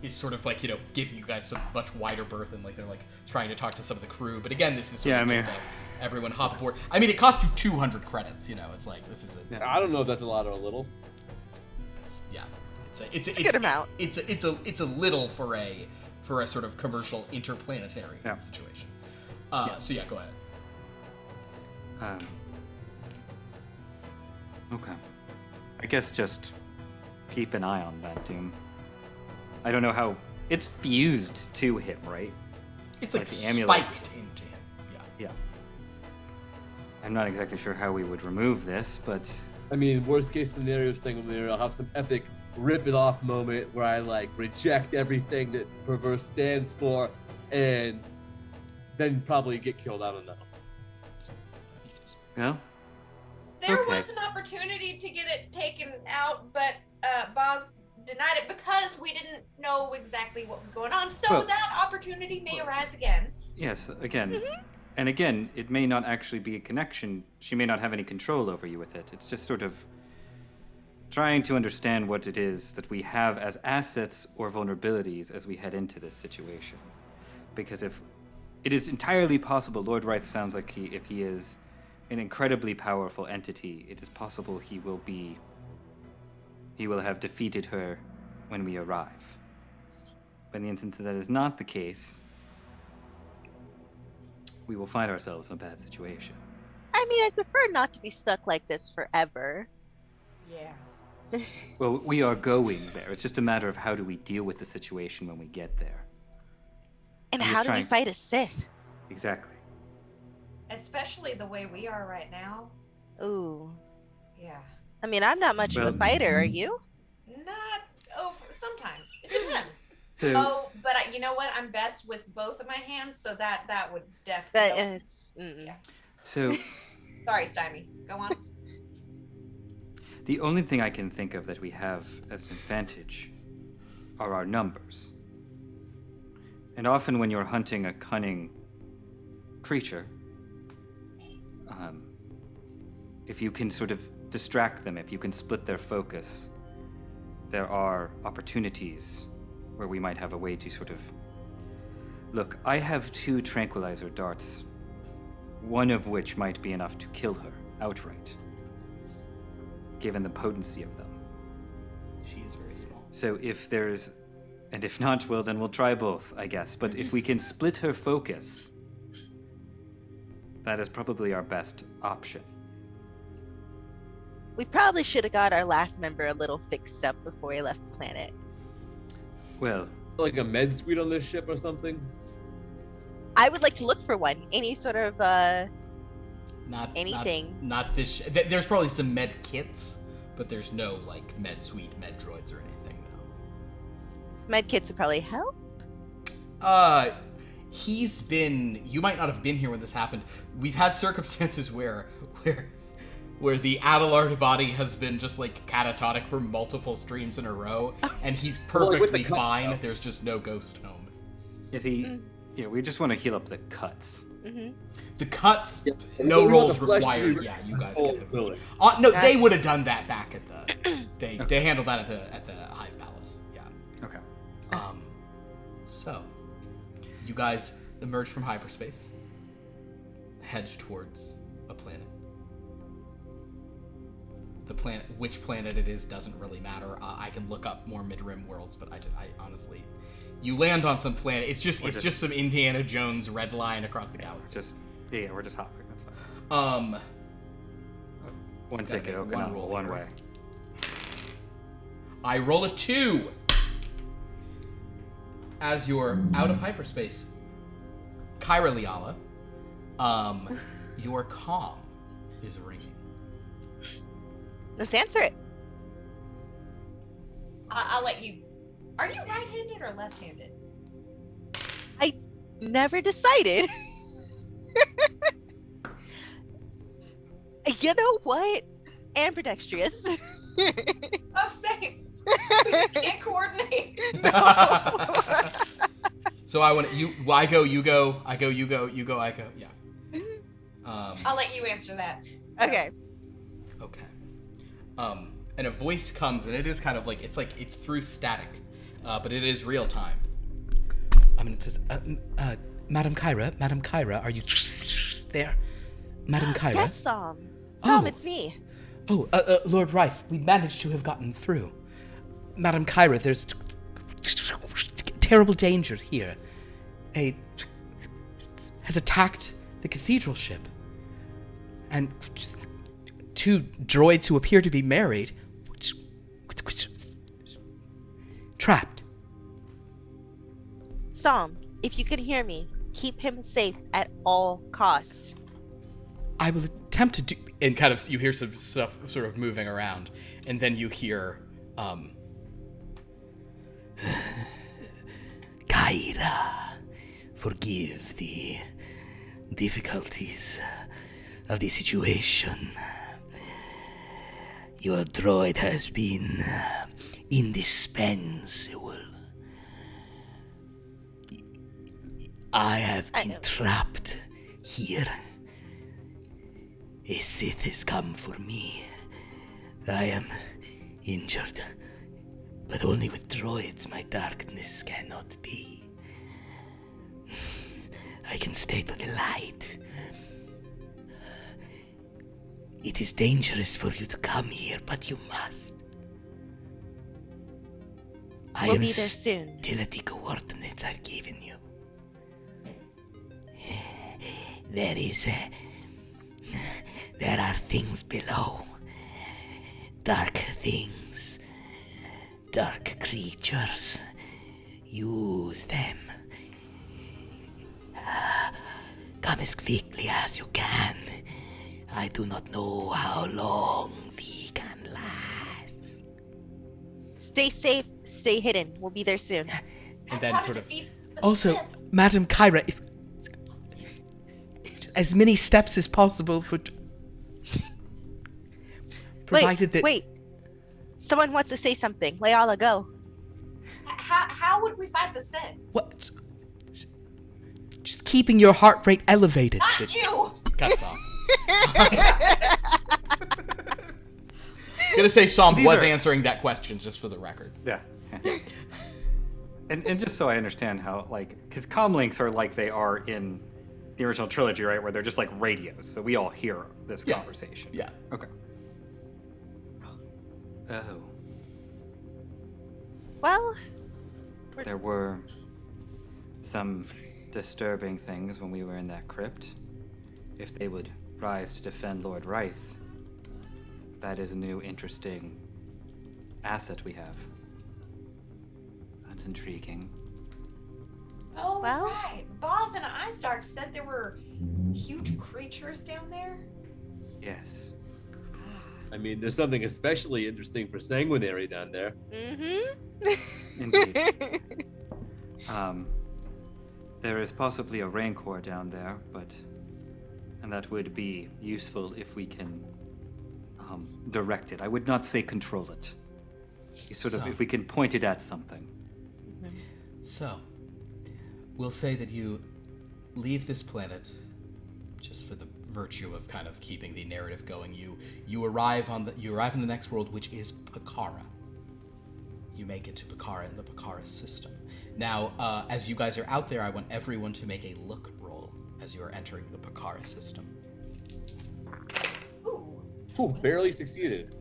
is sort of like giving you guys some much wider berth and like they're like trying to talk to some of the crew. But again, this is sort of just everyone hop aboard. I mean, it cost you 200 credits. It's like this is a. I don't know if that's a lot or a little. Yeah, it's a good amount. It's a little for a sort of commercial interplanetary situation. So yeah, go ahead. Okay. I guess just keep an eye on that Doom. I don't know how it's fused to him, right? It's like the amulet spiked into him. Yeah. I'm not exactly sure how we would remove this, but I mean, worst case scenario thing, I'll have some epic rip it off moment where I like reject everything that Perverse stands for, and then probably get killed. I don't know. yeah. There Okay. was an opportunity to get it taken out, but Boz denied it because we didn't know exactly what was going on. So Well- that opportunity may arise again. Yes, again. And again, it may not actually be a connection. She may not have any control over you with it. It's just sort of trying to understand what it is that we have as assets or vulnerabilities as we head into this situation. Because if it is entirely possible, Lord Wright sounds like if he is an incredibly powerful entity, it is possible he will have defeated her when we arrive. But in the instance that is not the case, we will find ourselves in a bad situation. I mean, I prefer not to be stuck like this forever. Yeah. Well, we are going there. It's just a matter of how do we deal with the situation when we get there. And I'm how just do we trying- fight a Sith? Exactly. Especially the way we are right now. Ooh. Yeah. I mean, I'm not much of a Well- fighter, are you? Not sometimes. It depends. So, Oh, but you know what? I'm best with both of my hands, so that would That definitely. is. Yeah. so Sorry, Stymie. Go on. the only thing I can think of that we have as an advantage are our numbers. And often when you're hunting a cunning creature, if you can sort of distract them, if you can split their focus, there are opportunities where we might have a way to sort of... Look, I have 2 tranquilizer darts, one of which might be enough to kill her outright, given the potency of them. She is very small. So if there's... And if not, well, then we'll try both, I guess. But if we can split her focus, that is probably our best option. We probably should have got our last member a little fixed up before we left the planet. Well, Like a med suite on this ship or something. I would like to look for one. Any sort of Not anything. Not this. There's probably some med kits, but there's no like med suite, med droids, or anything. No. med kits would probably help. He's been. You might not have been here when this happened. We've had circumstances where the Adelard body has been just like catatonic for multiple streams in a row, and he's Well, like with the perfectly cut, fine. though. There's just no ghost home. is he... Yeah, we just want to heal up the cuts. Mm-hmm. The cuts, Yeah, no we want rolls the flesh to required. be Yeah, you guys whole can have. building. No, they would have done that back at the. They handled that at the Hive Palace. Yeah. Okay. So, you guys emerge from hyperspace, head towards a planet. The planet, which planet it is, doesn't really matter. I can look up more mid-rim worlds, but I honestly, you land on some planet. It's just some Indiana Jones red line across the galaxy. We're just hopping. That's fine. One gotta ticket, make one okay, roll one here. way. I roll a 2. As you're out of hyperspace, Kyra Liala, your comm is ringing. Let's answer it. I'll let you. Are you right-handed or left-handed? Never decided. You know what? Ambidextrous. Oh, same. We just can't coordinate. So I want you. Well, I go. You go. I go. You go. You go. I go. Yeah. I'll let you answer that. Okay. Okay. And a voice comes, and it is kind of like it's through static, but it is real time. I mean, it says, Madam Kyra, are you there? Madam Kyra? Yes, Sam. Oh. It's me. Oh, Lord Reith, we managed to have gotten through. Madam Kyra, there's terrible danger here. Has attacked the cathedral ship. And 2 droids who appear to be married, trapped. Sam, if you can hear me, keep him safe at all costs. I will attempt to do, and kind of you hear some stuff sort of moving around, and then you hear, Kyra, forgive the difficulties of the situation. Your droid has been indispensable. I have been trapped here. A Sith has come for me. I am injured, but only with droids my darkness cannot be. I can stay to the light. It is dangerous for you to come here, but you must. We'll be there soon. Still at the coordinates I've given you. There are things below. Dark things. Dark creatures. Use them. Come as quickly as you can. I do not know how long we can last. Stay safe, stay hidden. We'll be there soon. And then sort of... Also, Madam Kyra, if... as many steps as possible for... Provided that... Wait. Someone wants to say something. Layala, go. How would we fight the Sith? What? Just keeping your heart rate elevated. Not you! Cuts off. Gonna say Psalm was answering that question, just for the record. Yeah. And just so I understand how, like, because comlinks are like they are in the original trilogy, right? Where they're just like radios, so we all hear this conversation. Yeah. Okay. Oh. Well, There were some disturbing things when we were in that crypt. If they would rise to defend Lord Reith, that is a new interesting asset we have. That's intriguing. Oh, Well- right. Boz and Icedark said there were huge creatures down there. Yes. I mean, there's something especially interesting for Sanguinary down there. Indeed. There is possibly a Rancor down there, and that would be useful if we can direct it. I would not say control it. If we can point it at something. So, we'll say that you leave this planet, just for the virtue of kind of keeping the narrative going. You arrive in the next world, which is Pakara. You make it to Pakara in the Pakara system. Now, as you guys are out there, I want everyone to make a look roll as you are entering the Pakara system. Ooh, barely succeeded.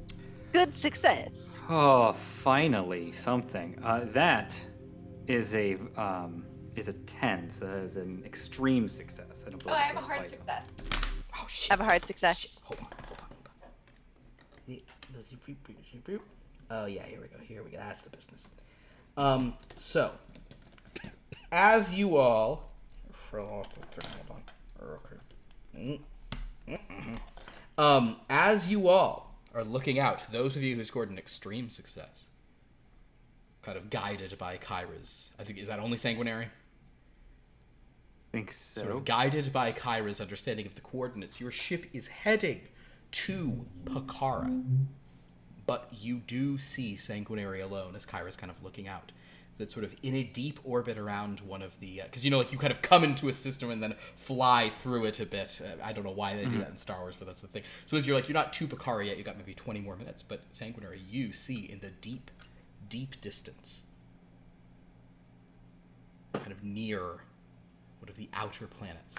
Good success. Oh, finally something. That is a 10, so that is an extreme success. I don't Oh, believe I it's have a hard fight. success. Oh, shit. I have a hard success. Shit. Hold on. Oh, yeah, here we go. That's the business. So, as you all... Hold on. As you all are looking out, those of you who scored an extreme success, kind of guided by Kyra's... I think, is that only Sanguinary? Think so. Sort of guided by Kyra's understanding of the coordinates, your ship is heading to Pakara. But you do see Sanguinary alone as Kyra's kind of looking out. that's sort of in a deep orbit around one of the... Because, you kind of come into a system and then fly through it a bit. I don't know why they do that in Star Wars, but that's the thing. So as you're not to Bakara yet, you got maybe 20 more minutes, but Sanguinary, you see in the deep, deep distance, kind of near one of the outer planets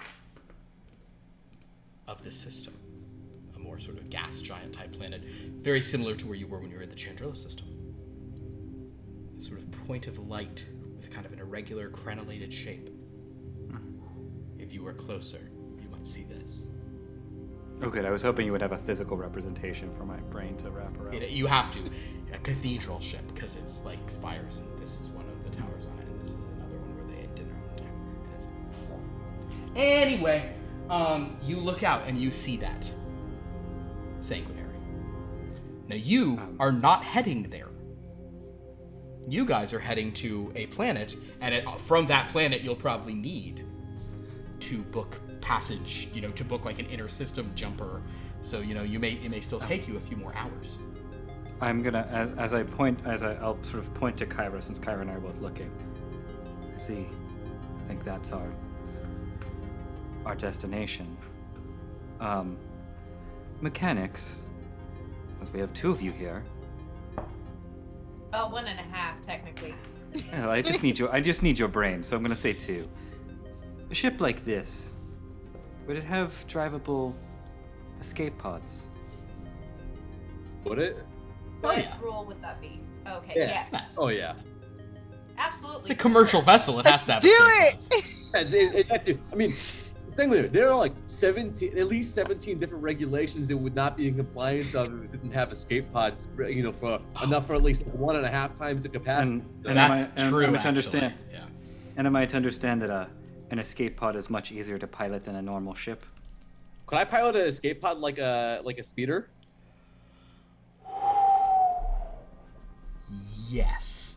of this system, a more sort of gas giant type planet, very similar to where you were when you were in the Chandrilla system. A sort of point of light with kind of an irregular crenellated shape. If you were closer, you might see this. Oh, good. I was hoping you would have a physical representation for my brain to wrap around. You have to. A cathedral ship, because it's like spires, and this is one of the towers on it, and this is another one where they had dinner one time. And it's... Anyway, you look out and you see that. Sanguinary. Now you are not heading there. You guys are heading to a planet, and from that planet you'll probably need to book passage, to book like an inner system jumper. So, it may still take you a few more hours. I'm gonna, I'll sort of point to Kyra, since Kyra and I are both looking. I think that's our destination. Mechanics, since we have two of you here. Well, 1.5 technically. Well, I just need your brain, so I'm gonna say 2. A ship like this, would it have drivable escape pods? Would it? What rule would that be? Okay, Yeah. yes. Oh yeah. Absolutely. It's a commercial vessel. It has to have Do escape it! pods. I mean, Sanguinary, there are like at least 17 different regulations that would not be in compliance of if it didn't have escape pods, for enough for at least 1.5 times the capacity. And that's true, Am I to actually. understand? Yeah. And am I to understand that an escape pod is much easier to pilot than a normal ship? Could I pilot an escape pod like a speeder? Yes.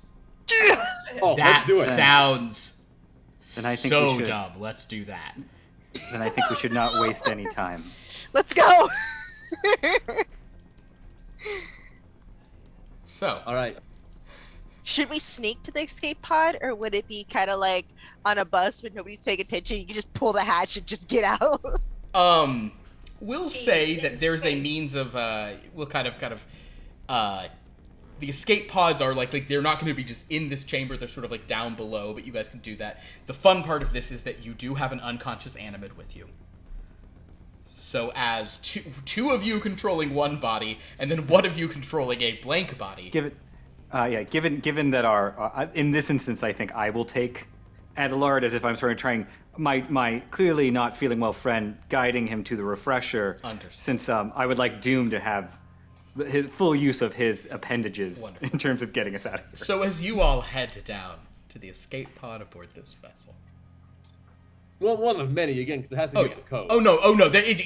Oh, That let's do it. sounds Then I think so we should. dumb. Let's do that. Then I think we should not waste any time. Let's go. So, All right. Should we sneak to the escape pod, or would it be kind of like on a bus when nobody's paying attention? You can just pull the hatch and just get out. we'll say that there's a means of, we'll kind of, the escape pods are like they're not going to be just in this chamber. They're sort of like down below, but you guys can do that. The fun part of this is that you do have an unconscious animate with you. So as two of you controlling one body, and then one of you controlling a blank body. Given that our in this instance, I think I will take Adelard as if I'm sort of trying my clearly not feeling well friend, guiding him to the refresher. Understood. Since I would like Doom to have his full use of his appendages. Wonderful. In terms of getting us out of here. So as you all head down to the escape pod aboard this vessel. Well, one of many again, because it has to get the code. Oh no!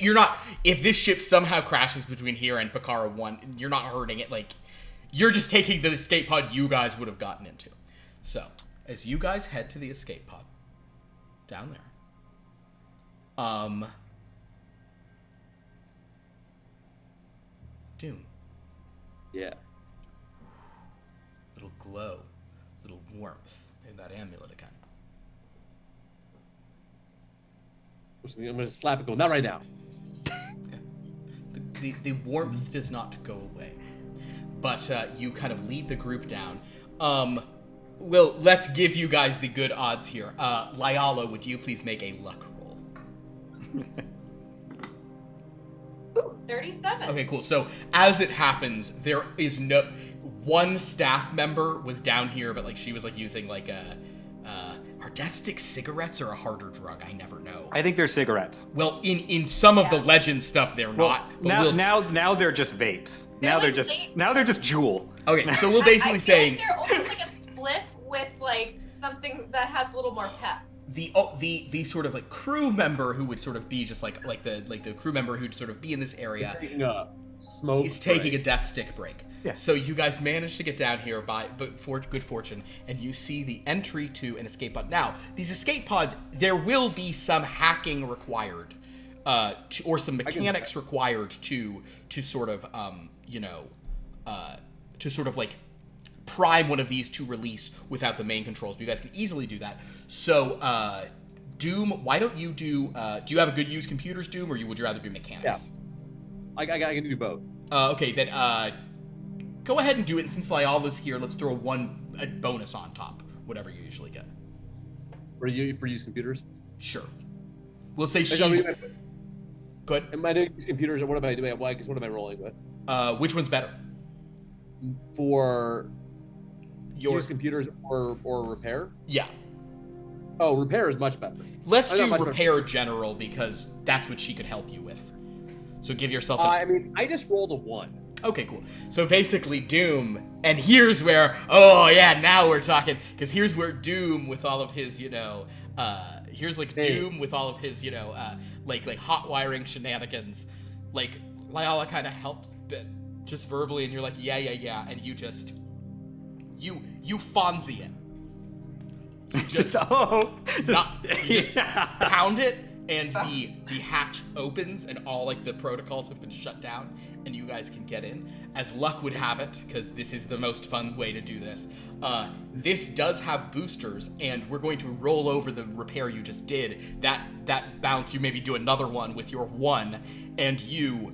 You're not. If this ship somehow crashes between here and Bakara 1, you're not hurting it. Like, you're just taking the escape pod you guys would have gotten into. So, as you guys head to the escape pod down there, Doom, Yeah. little glow, little warmth in that amulet again. I'm gonna slap it. Go. Not right now. Okay. The warmth does not go away, but you kind of lead the group down. Well, let's give you guys the good odds here. Lyala, would you please make a luck roll? Ooh, 37. Okay, cool. So as it happens, there is no one staff member was down here, but like she was like using like are death stick cigarettes or a harder drug? I never know. I think they're cigarettes. Well, in some of the legend stuff, they're not. But Now they're just vapes. Now they're just Juul. Okay, so we'll basically I feel say like they're almost like a spliff with like something that has a little more pep. the sort of like crew member who would sort of be just like the crew member who'd sort of be in this area Taking a smoke. is taking break. a death stick break. Yeah. So you guys manage to get down here but for good fortune, and you see the entry to an escape pod. Now, these escape pods, there will be some hacking required, or some mechanics required to sort of to sort of like prime one of these to release without the main controls. But you guys can easily do that. So, Doom, why don't you do you have a good use computers, Doom, or would you rather do mechanics? Yeah. I can do both. Okay, then go ahead and do it. And since Lyala's here, let's throw a bonus on top, whatever you usually get. For use computers? Sure. We'll say she's... Good. Am I doing computers, or what am I doing? Well, I guess what am I rolling with? Which one's better? For Your use computers or repair? Yeah. Oh, repair is much better. Let's do repair general because that's what she could help you with. So give yourself. I mean, I just rolled a 1. Okay, cool. So basically, Doom, and here's where, oh yeah, now we're talking, because here's where Doom with all of his, here's like Doom with all of his, like hot wiring shenanigans, like Lyala kind of helps, but just verbally, and you're like, yeah, and you just, you Fonzie it. You just, you just pound it, and the hatch opens, and all like the protocols have been shut down, and you guys can get in. As luck would have it, because this is the most fun way to do this, this does have boosters, and we're going to roll over the repair you just did. That bounce, you maybe do another one with your 1, and you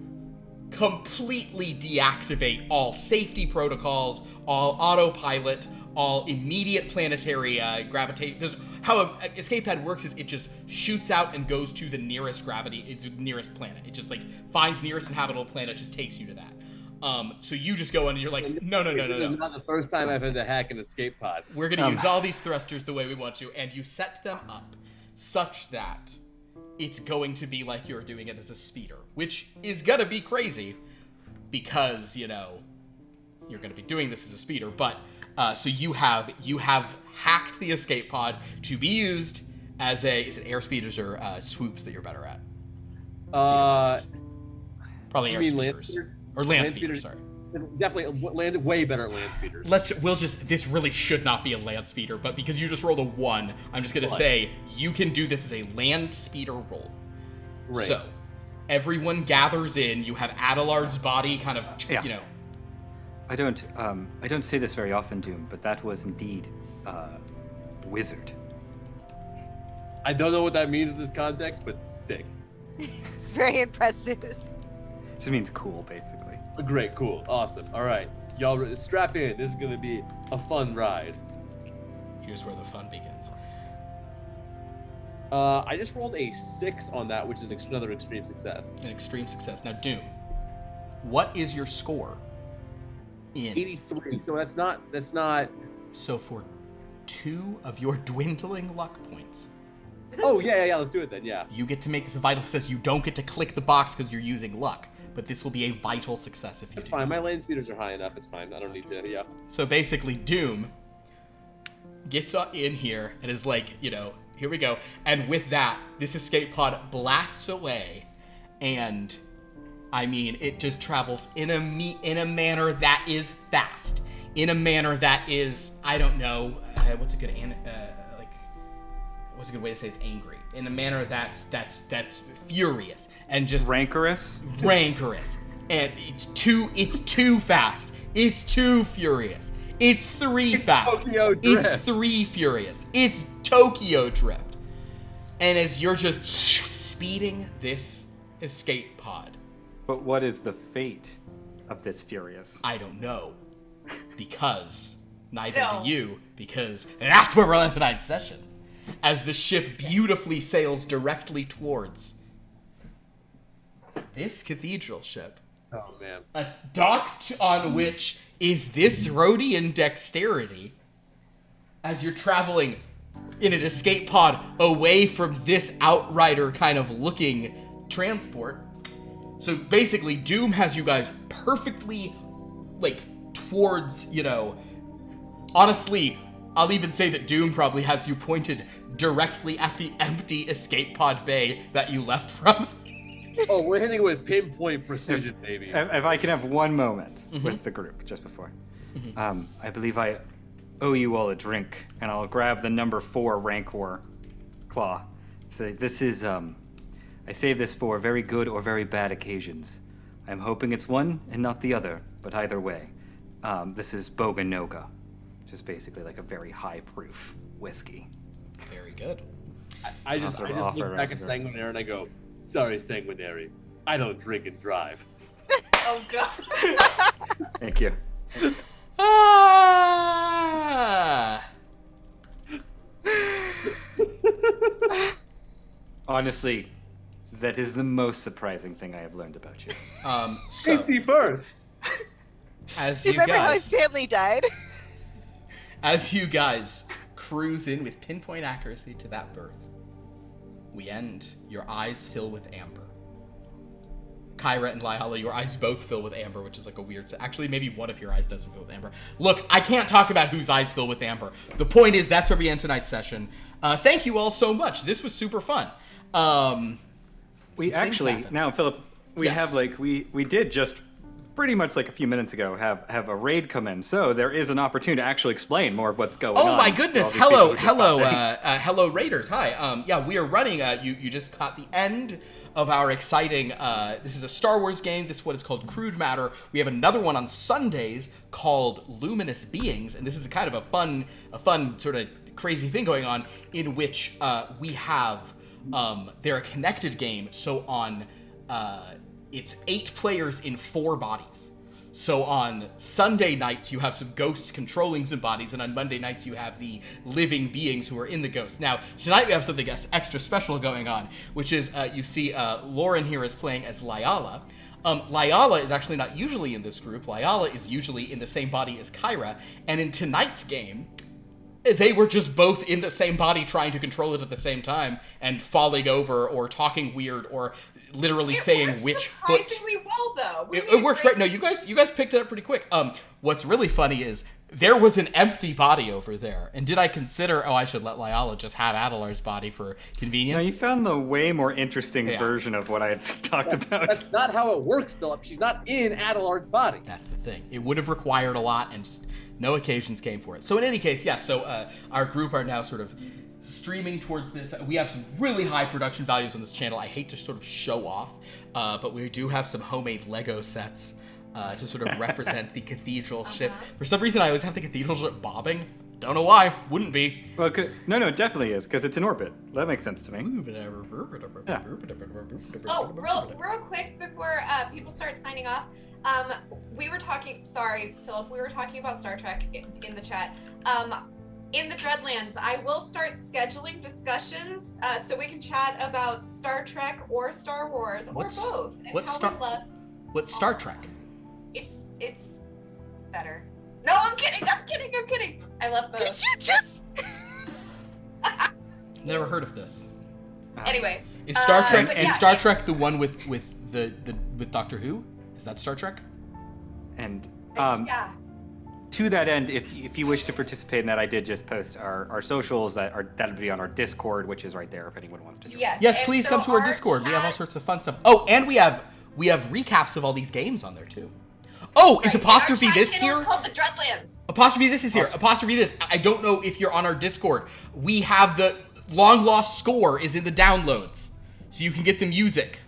completely deactivate all safety protocols, all autopilot, all immediate planetary gravitation. Because how an escape pad works is it just shoots out and goes to the nearest nearest planet. It just like finds nearest inhabitable planet, just takes you to that. So you just go in and you're like, no. This is not the first time I've had to hack an escape pod. We're gonna use all these thrusters the way we want to, and you set them up such that it's going to be like you're doing it as a speeder, which is gonna be crazy because you're gonna be doing this as a speeder. But so you have hacked the escape pod to be used as is it air speeders or swoops that you're better at? Probably air speeders or land speeders. Sorry. Definitely way better at land speeders. This really should not be a land speeder, but because you just rolled a 1, I'm just gonna say you can do this as a land speeder roll. Right. So everyone gathers in. You have Adelard's body kind of, I don't say this very often, Doom, but that was indeed wizard. I don't know what that means in this context, but sick. It's very impressive. Just means cool, basically. Great, cool, awesome. All right, y'all strap in. This is gonna be a fun ride. Here's where the fun begins. I just rolled a 6 on that, which is another extreme success. An extreme success. Now, Doom, what is your score? 83. So that's not. So for 2 of your dwindling luck points. Oh yeah. Let's do it then. Yeah. You get to make this a vital success. You don't get to click the box because you're using luck, but this will be a vital success if you That's do. Fine. My land speeders are high enough. It's fine. I don't need to. Yeah. So basically, Doom gets in here and is like, here we go. And with that, this escape pod blasts away, and I mean, it just travels in a manner that is fast, in a manner that is, I don't know, what's a good way to say it's angry? In a manner that's furious and just rancorous, and it's too fast. It's too furious. It's 3 fast. Tokyo Drift. It's 3 furious. It's Tokyo Drift. And as you're just speeding this escape pod. But what is the fate of this furious? I don't know. Because neither do you. Because that's where we're on tonight's session. As the ship beautifully sails directly towards this cathedral ship. Oh man. Docked on which is this Rhodian dexterity. As you're traveling in an escape pod away from this outrider kind of looking transport. So basically, Doom has you guys perfectly, towards, honestly, I'll even say that Doom probably has you pointed directly at the empty escape pod bay that you left from. Oh, we're hitting it with pinpoint precision, baby. If I can have one moment with the group just before. I believe I owe you all a drink, and I'll grab the number 4 Rancor claw. So this is, I save this for very good or very bad occasions. I'm hoping it's one and not the other, but either way, this is Boganoga. which is basically like a very high proof whiskey. Very good. I just sort of offer look back at rather- Sanguinary and I go, sorry, Sanguinary. I don't drink and drive. Oh god. Thank you. Ah! Honestly, that is the most surprising thing I have learned about you. So, Safety first. as You you remember how his guys, family died? as you guys cruise in with pinpoint accuracy to that berth, we end. Your eyes fill with amber. Kyra and Lyala, your eyes both fill with amber, which is like a weird... Actually, maybe one of your eyes doesn't fill with amber. Look, I can't talk about whose eyes fill with amber. The point is, that's where we end tonight's session. Thank you all so much. This was super fun. We some things actually, happened. now, Philip, we Yes. have like, we did just pretty much like a few minutes ago have a raid come in. So there is an opportunity to actually explain more of what's going on. Oh my to goodness! all these people who Hello, just popped in. hello, Raiders. Hi. Yeah, we are running. You just caught the end of our exciting. This is a Star Wars game. This one is called CRUDE Matter. We have another one on Sundays called Luminous Beings, and this is a kind of a fun sort of crazy thing going on in which we have. They're a connected game, so on. It's 8 players in 4 bodies. So on Sunday nights, you have some ghosts controlling some bodies, and on Monday nights, you have the living beings who are in the ghosts. Now, tonight we have something extra special going on, which is you see Lauren here is playing as Lyala. Lyala is actually not usually in this group. Lyala is usually in the same body as Kyra, and in tonight's game, they were just both in the same body trying to control it at the same time and falling over or talking weird or literally saying worked which foot. surprisingly well, though. We It made works great- great. No, you guys picked it up pretty quick. What's really funny is there was an empty body over there, and did I consider? Oh, I should let Lyala just have Adelard's body for No, convenience. you found the way more interesting Yeah. version of what I had talked about. That's not how it works, Philip. She's not in Adelard's body. That's the thing. It would have required a lot, and just no occasions came for it. So in any case, yeah. So our group are now sort of streaming towards this. We have some really high production values on this channel. I hate to sort of show off, but we do have some homemade Lego sets to sort of represent the cathedral ship. For some reason, I always have the cathedral ship bobbing. Don't know why. Wouldn't be. Well, no, it definitely is, because it's in orbit. That makes sense to me. Oh, real quick before people start signing off, we were talking. Sorry, Philip. We were talking about Star Trek in the chat. In the Dreadlands, I will start scheduling discussions so we can chat about Star Trek or Star Wars or What's- both. And what's how Star- we love. What's Star Trek? It's better. No, I'm kidding. I love Did both. you just? Never heard of this. Anyway, Is Star Trek but is yeah, Star Trek the one with Doctor Who? Is that Star Trek? And yeah. to that end, if you wish to participate in that, I did just post our socials that'll be on our Discord, which is right there if anyone wants to join. Yes. Yes, and please so come to our Discord. We have all chat- sorts of fun stuff. Oh, and we have recaps of all these games on there too. Oh, is Right, apostrophe our chat this channel is here? called the Dreadlands. Apostrophe this is here. Apostrophe this. I don't know if you're on our Discord. We have the long lost score is in the downloads, so you can get the music.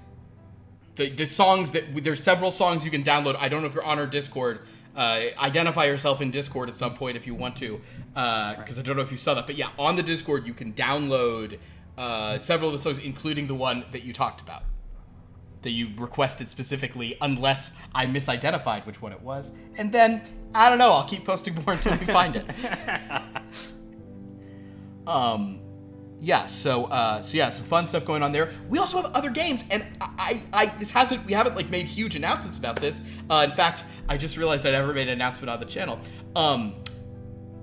The songs there's several songs you can download. I don't know if you're on our Discord. Identify yourself in Discord at some point if you want to, because I don't know if you saw that. But yeah, on the Discord you can download several of the songs, including the one that you talked about, that you requested specifically, unless I misidentified which one it was. And then, I don't know, I'll keep posting more until we find it. Yeah, so yeah, some fun stuff going on there. We also have other games, and we haven't like made huge announcements about this. In fact, I just realized I never made an announcement on the channel.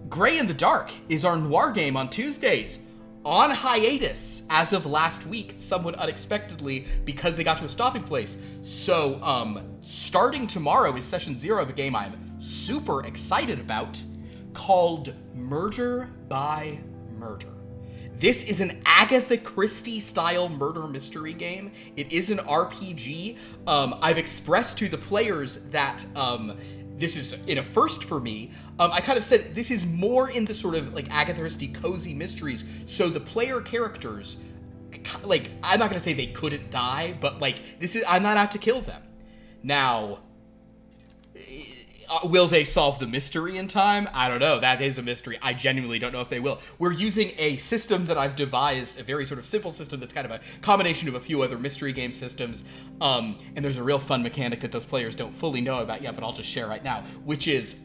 Gray in the Dark is our noir game on Tuesdays. On hiatus as of last week, somewhat unexpectedly, because they got to a stopping place. So, starting tomorrow is session 0 of a game I'm super excited about called Murder by Murder. This is an Agatha Christie style murder mystery game. It is an RPG. I've expressed to the players that this is in a first for me. I kind of said this is more in the sort of like Agatha Christie cozy mysteries. So the player characters, like, I'm not gonna say they couldn't die, but like I'm not out to kill them. Now, Will they solve the mystery in time? I don't know. That is a mystery. I genuinely don't know if they will. We're using a system that I've devised, a very sort of simple system that's kind of a combination of a few other mystery game systems. And there's a real fun mechanic that those players don't fully know about yet, but I'll just share right now, which is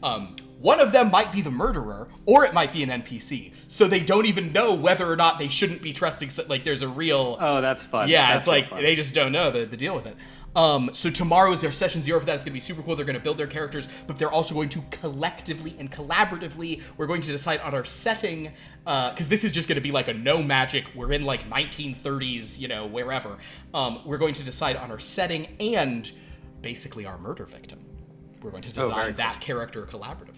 one of them might be the murderer, or it might be an NPC. So they don't even know whether or not they shouldn't be trusting. Like, there's a real... Oh, that's fun. Yeah, that's it's like, fun. they just don't know the deal with it. So tomorrow is their session 0 for that. It's going to be super cool. They're going to build their characters, but they're also going to collectively and collaboratively, we're going to decide on our setting, because this is just going to be like a no magic. We're in like 1930s, wherever. We're going to decide on our setting and basically our murder victim. We're going to design that character collaboratively.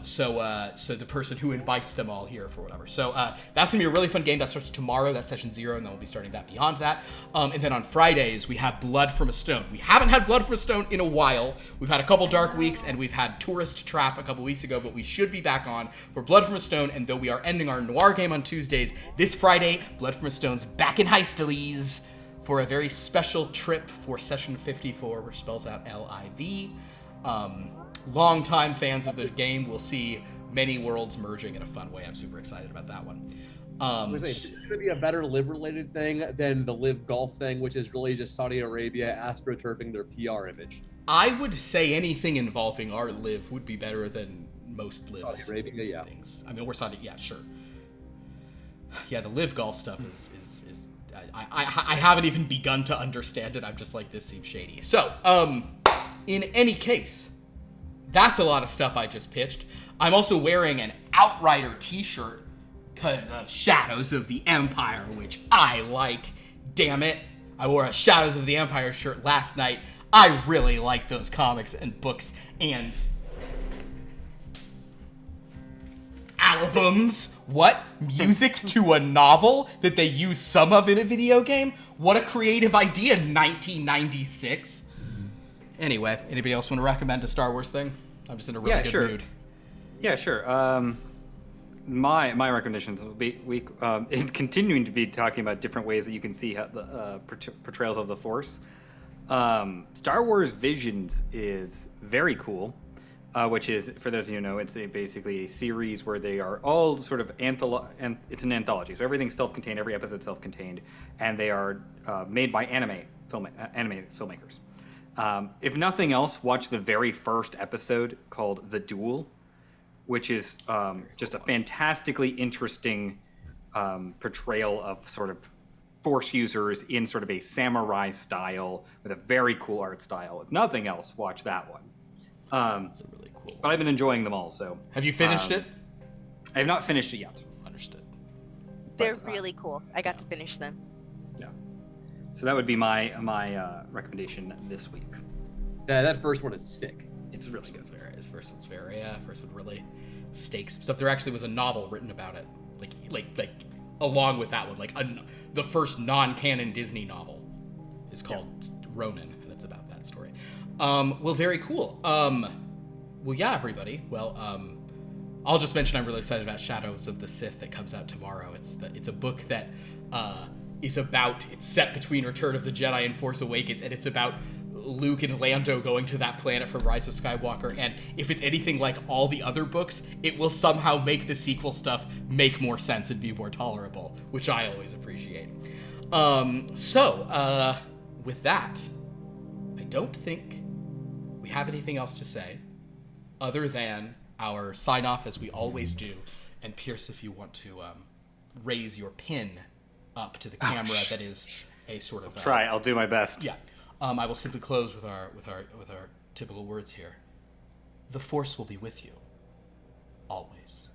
So the person who invites them all here for whatever. So that's gonna be a really fun game that starts tomorrow. That's session 0, and then we'll be starting that beyond that. And then on Fridays we have Blood from a Stone. We haven't had Blood from a Stone in a while. We've had a couple dark weeks, and we've had Tourist Trap a couple weeks ago, but we should be back on for Blood from a Stone. And though we are ending our noir game on Tuesdays, this Friday Blood from a Stone's back in Heistales for a very special trip for session 54, which spells out L-I-V. Longtime fans of the game will see many worlds merging in a fun way. I'm super excited about that one. It's going to be a better live-related thing than the live golf thing, which is really just Saudi Arabia astroturfing their PR image. I would say anything involving our live would be better than most live Saudi Arabia, yeah. things. I mean, we're Saudi, yeah, sure. Yeah, the live golf stuff is I haven't even begun to understand it. I'm just like, this seems shady. So, in any case, that's a lot of stuff I just pitched. I'm also wearing an Outrider t-shirt because of Shadows of the Empire, which I like. Damn it. I wore a Shadows of the Empire shirt last night. I really like those comics and books and albums. What? Music to a novel that they use some of in a video game? What a creative idea, 1996. Anyway, anybody else want to recommend a Star Wars thing? I'm just in a really good mood. Yeah, sure. My recommendations will be in continuing to be talking about different ways that you can see how the portrayals of the Force. Star Wars Visions is very cool, which is, for those of you who know, it's basically a series where they are all sort of and it's an anthology, so everything's self-contained, every episode's self-contained, and they are made by anime filmmakers. If nothing else, watch the very first episode called The Duel, which is just a fantastically interesting portrayal of sort of Force users in sort of a samurai style with a very cool art style. If nothing else, watch that one. That's a really cool one. But I've been enjoying them all, so. Have you finished it? I have not finished it yet. Understood. They're really cool. I got to finish them. Yeah. So that would be my recommendation this week. Yeah, that first one is sick. It's really good. First one really stakes stuff. There actually was a novel written about it, like along with that one, the first non-canon Disney novel is called Ronin, and it's about that story. Well, very cool. Well, yeah, everybody. Well, I'll just mention I'm really excited about Shadows of the Sith that comes out tomorrow. It's a book that it's set between Return of the Jedi and Force Awakens, and it's about Luke and Lando going to that planet from Rise of Skywalker, and if it's anything like all the other books, it will somehow make the sequel stuff make more sense and be more tolerable, which I always appreciate. So, with that, I don't think we have anything else to say other than our sign-off as we always do, and Pierce, if you want to raise your pin up to the camera, that is a sort of... I'll do my best. Yeah. I will simply close with our typical words here. The Force will be with you, always.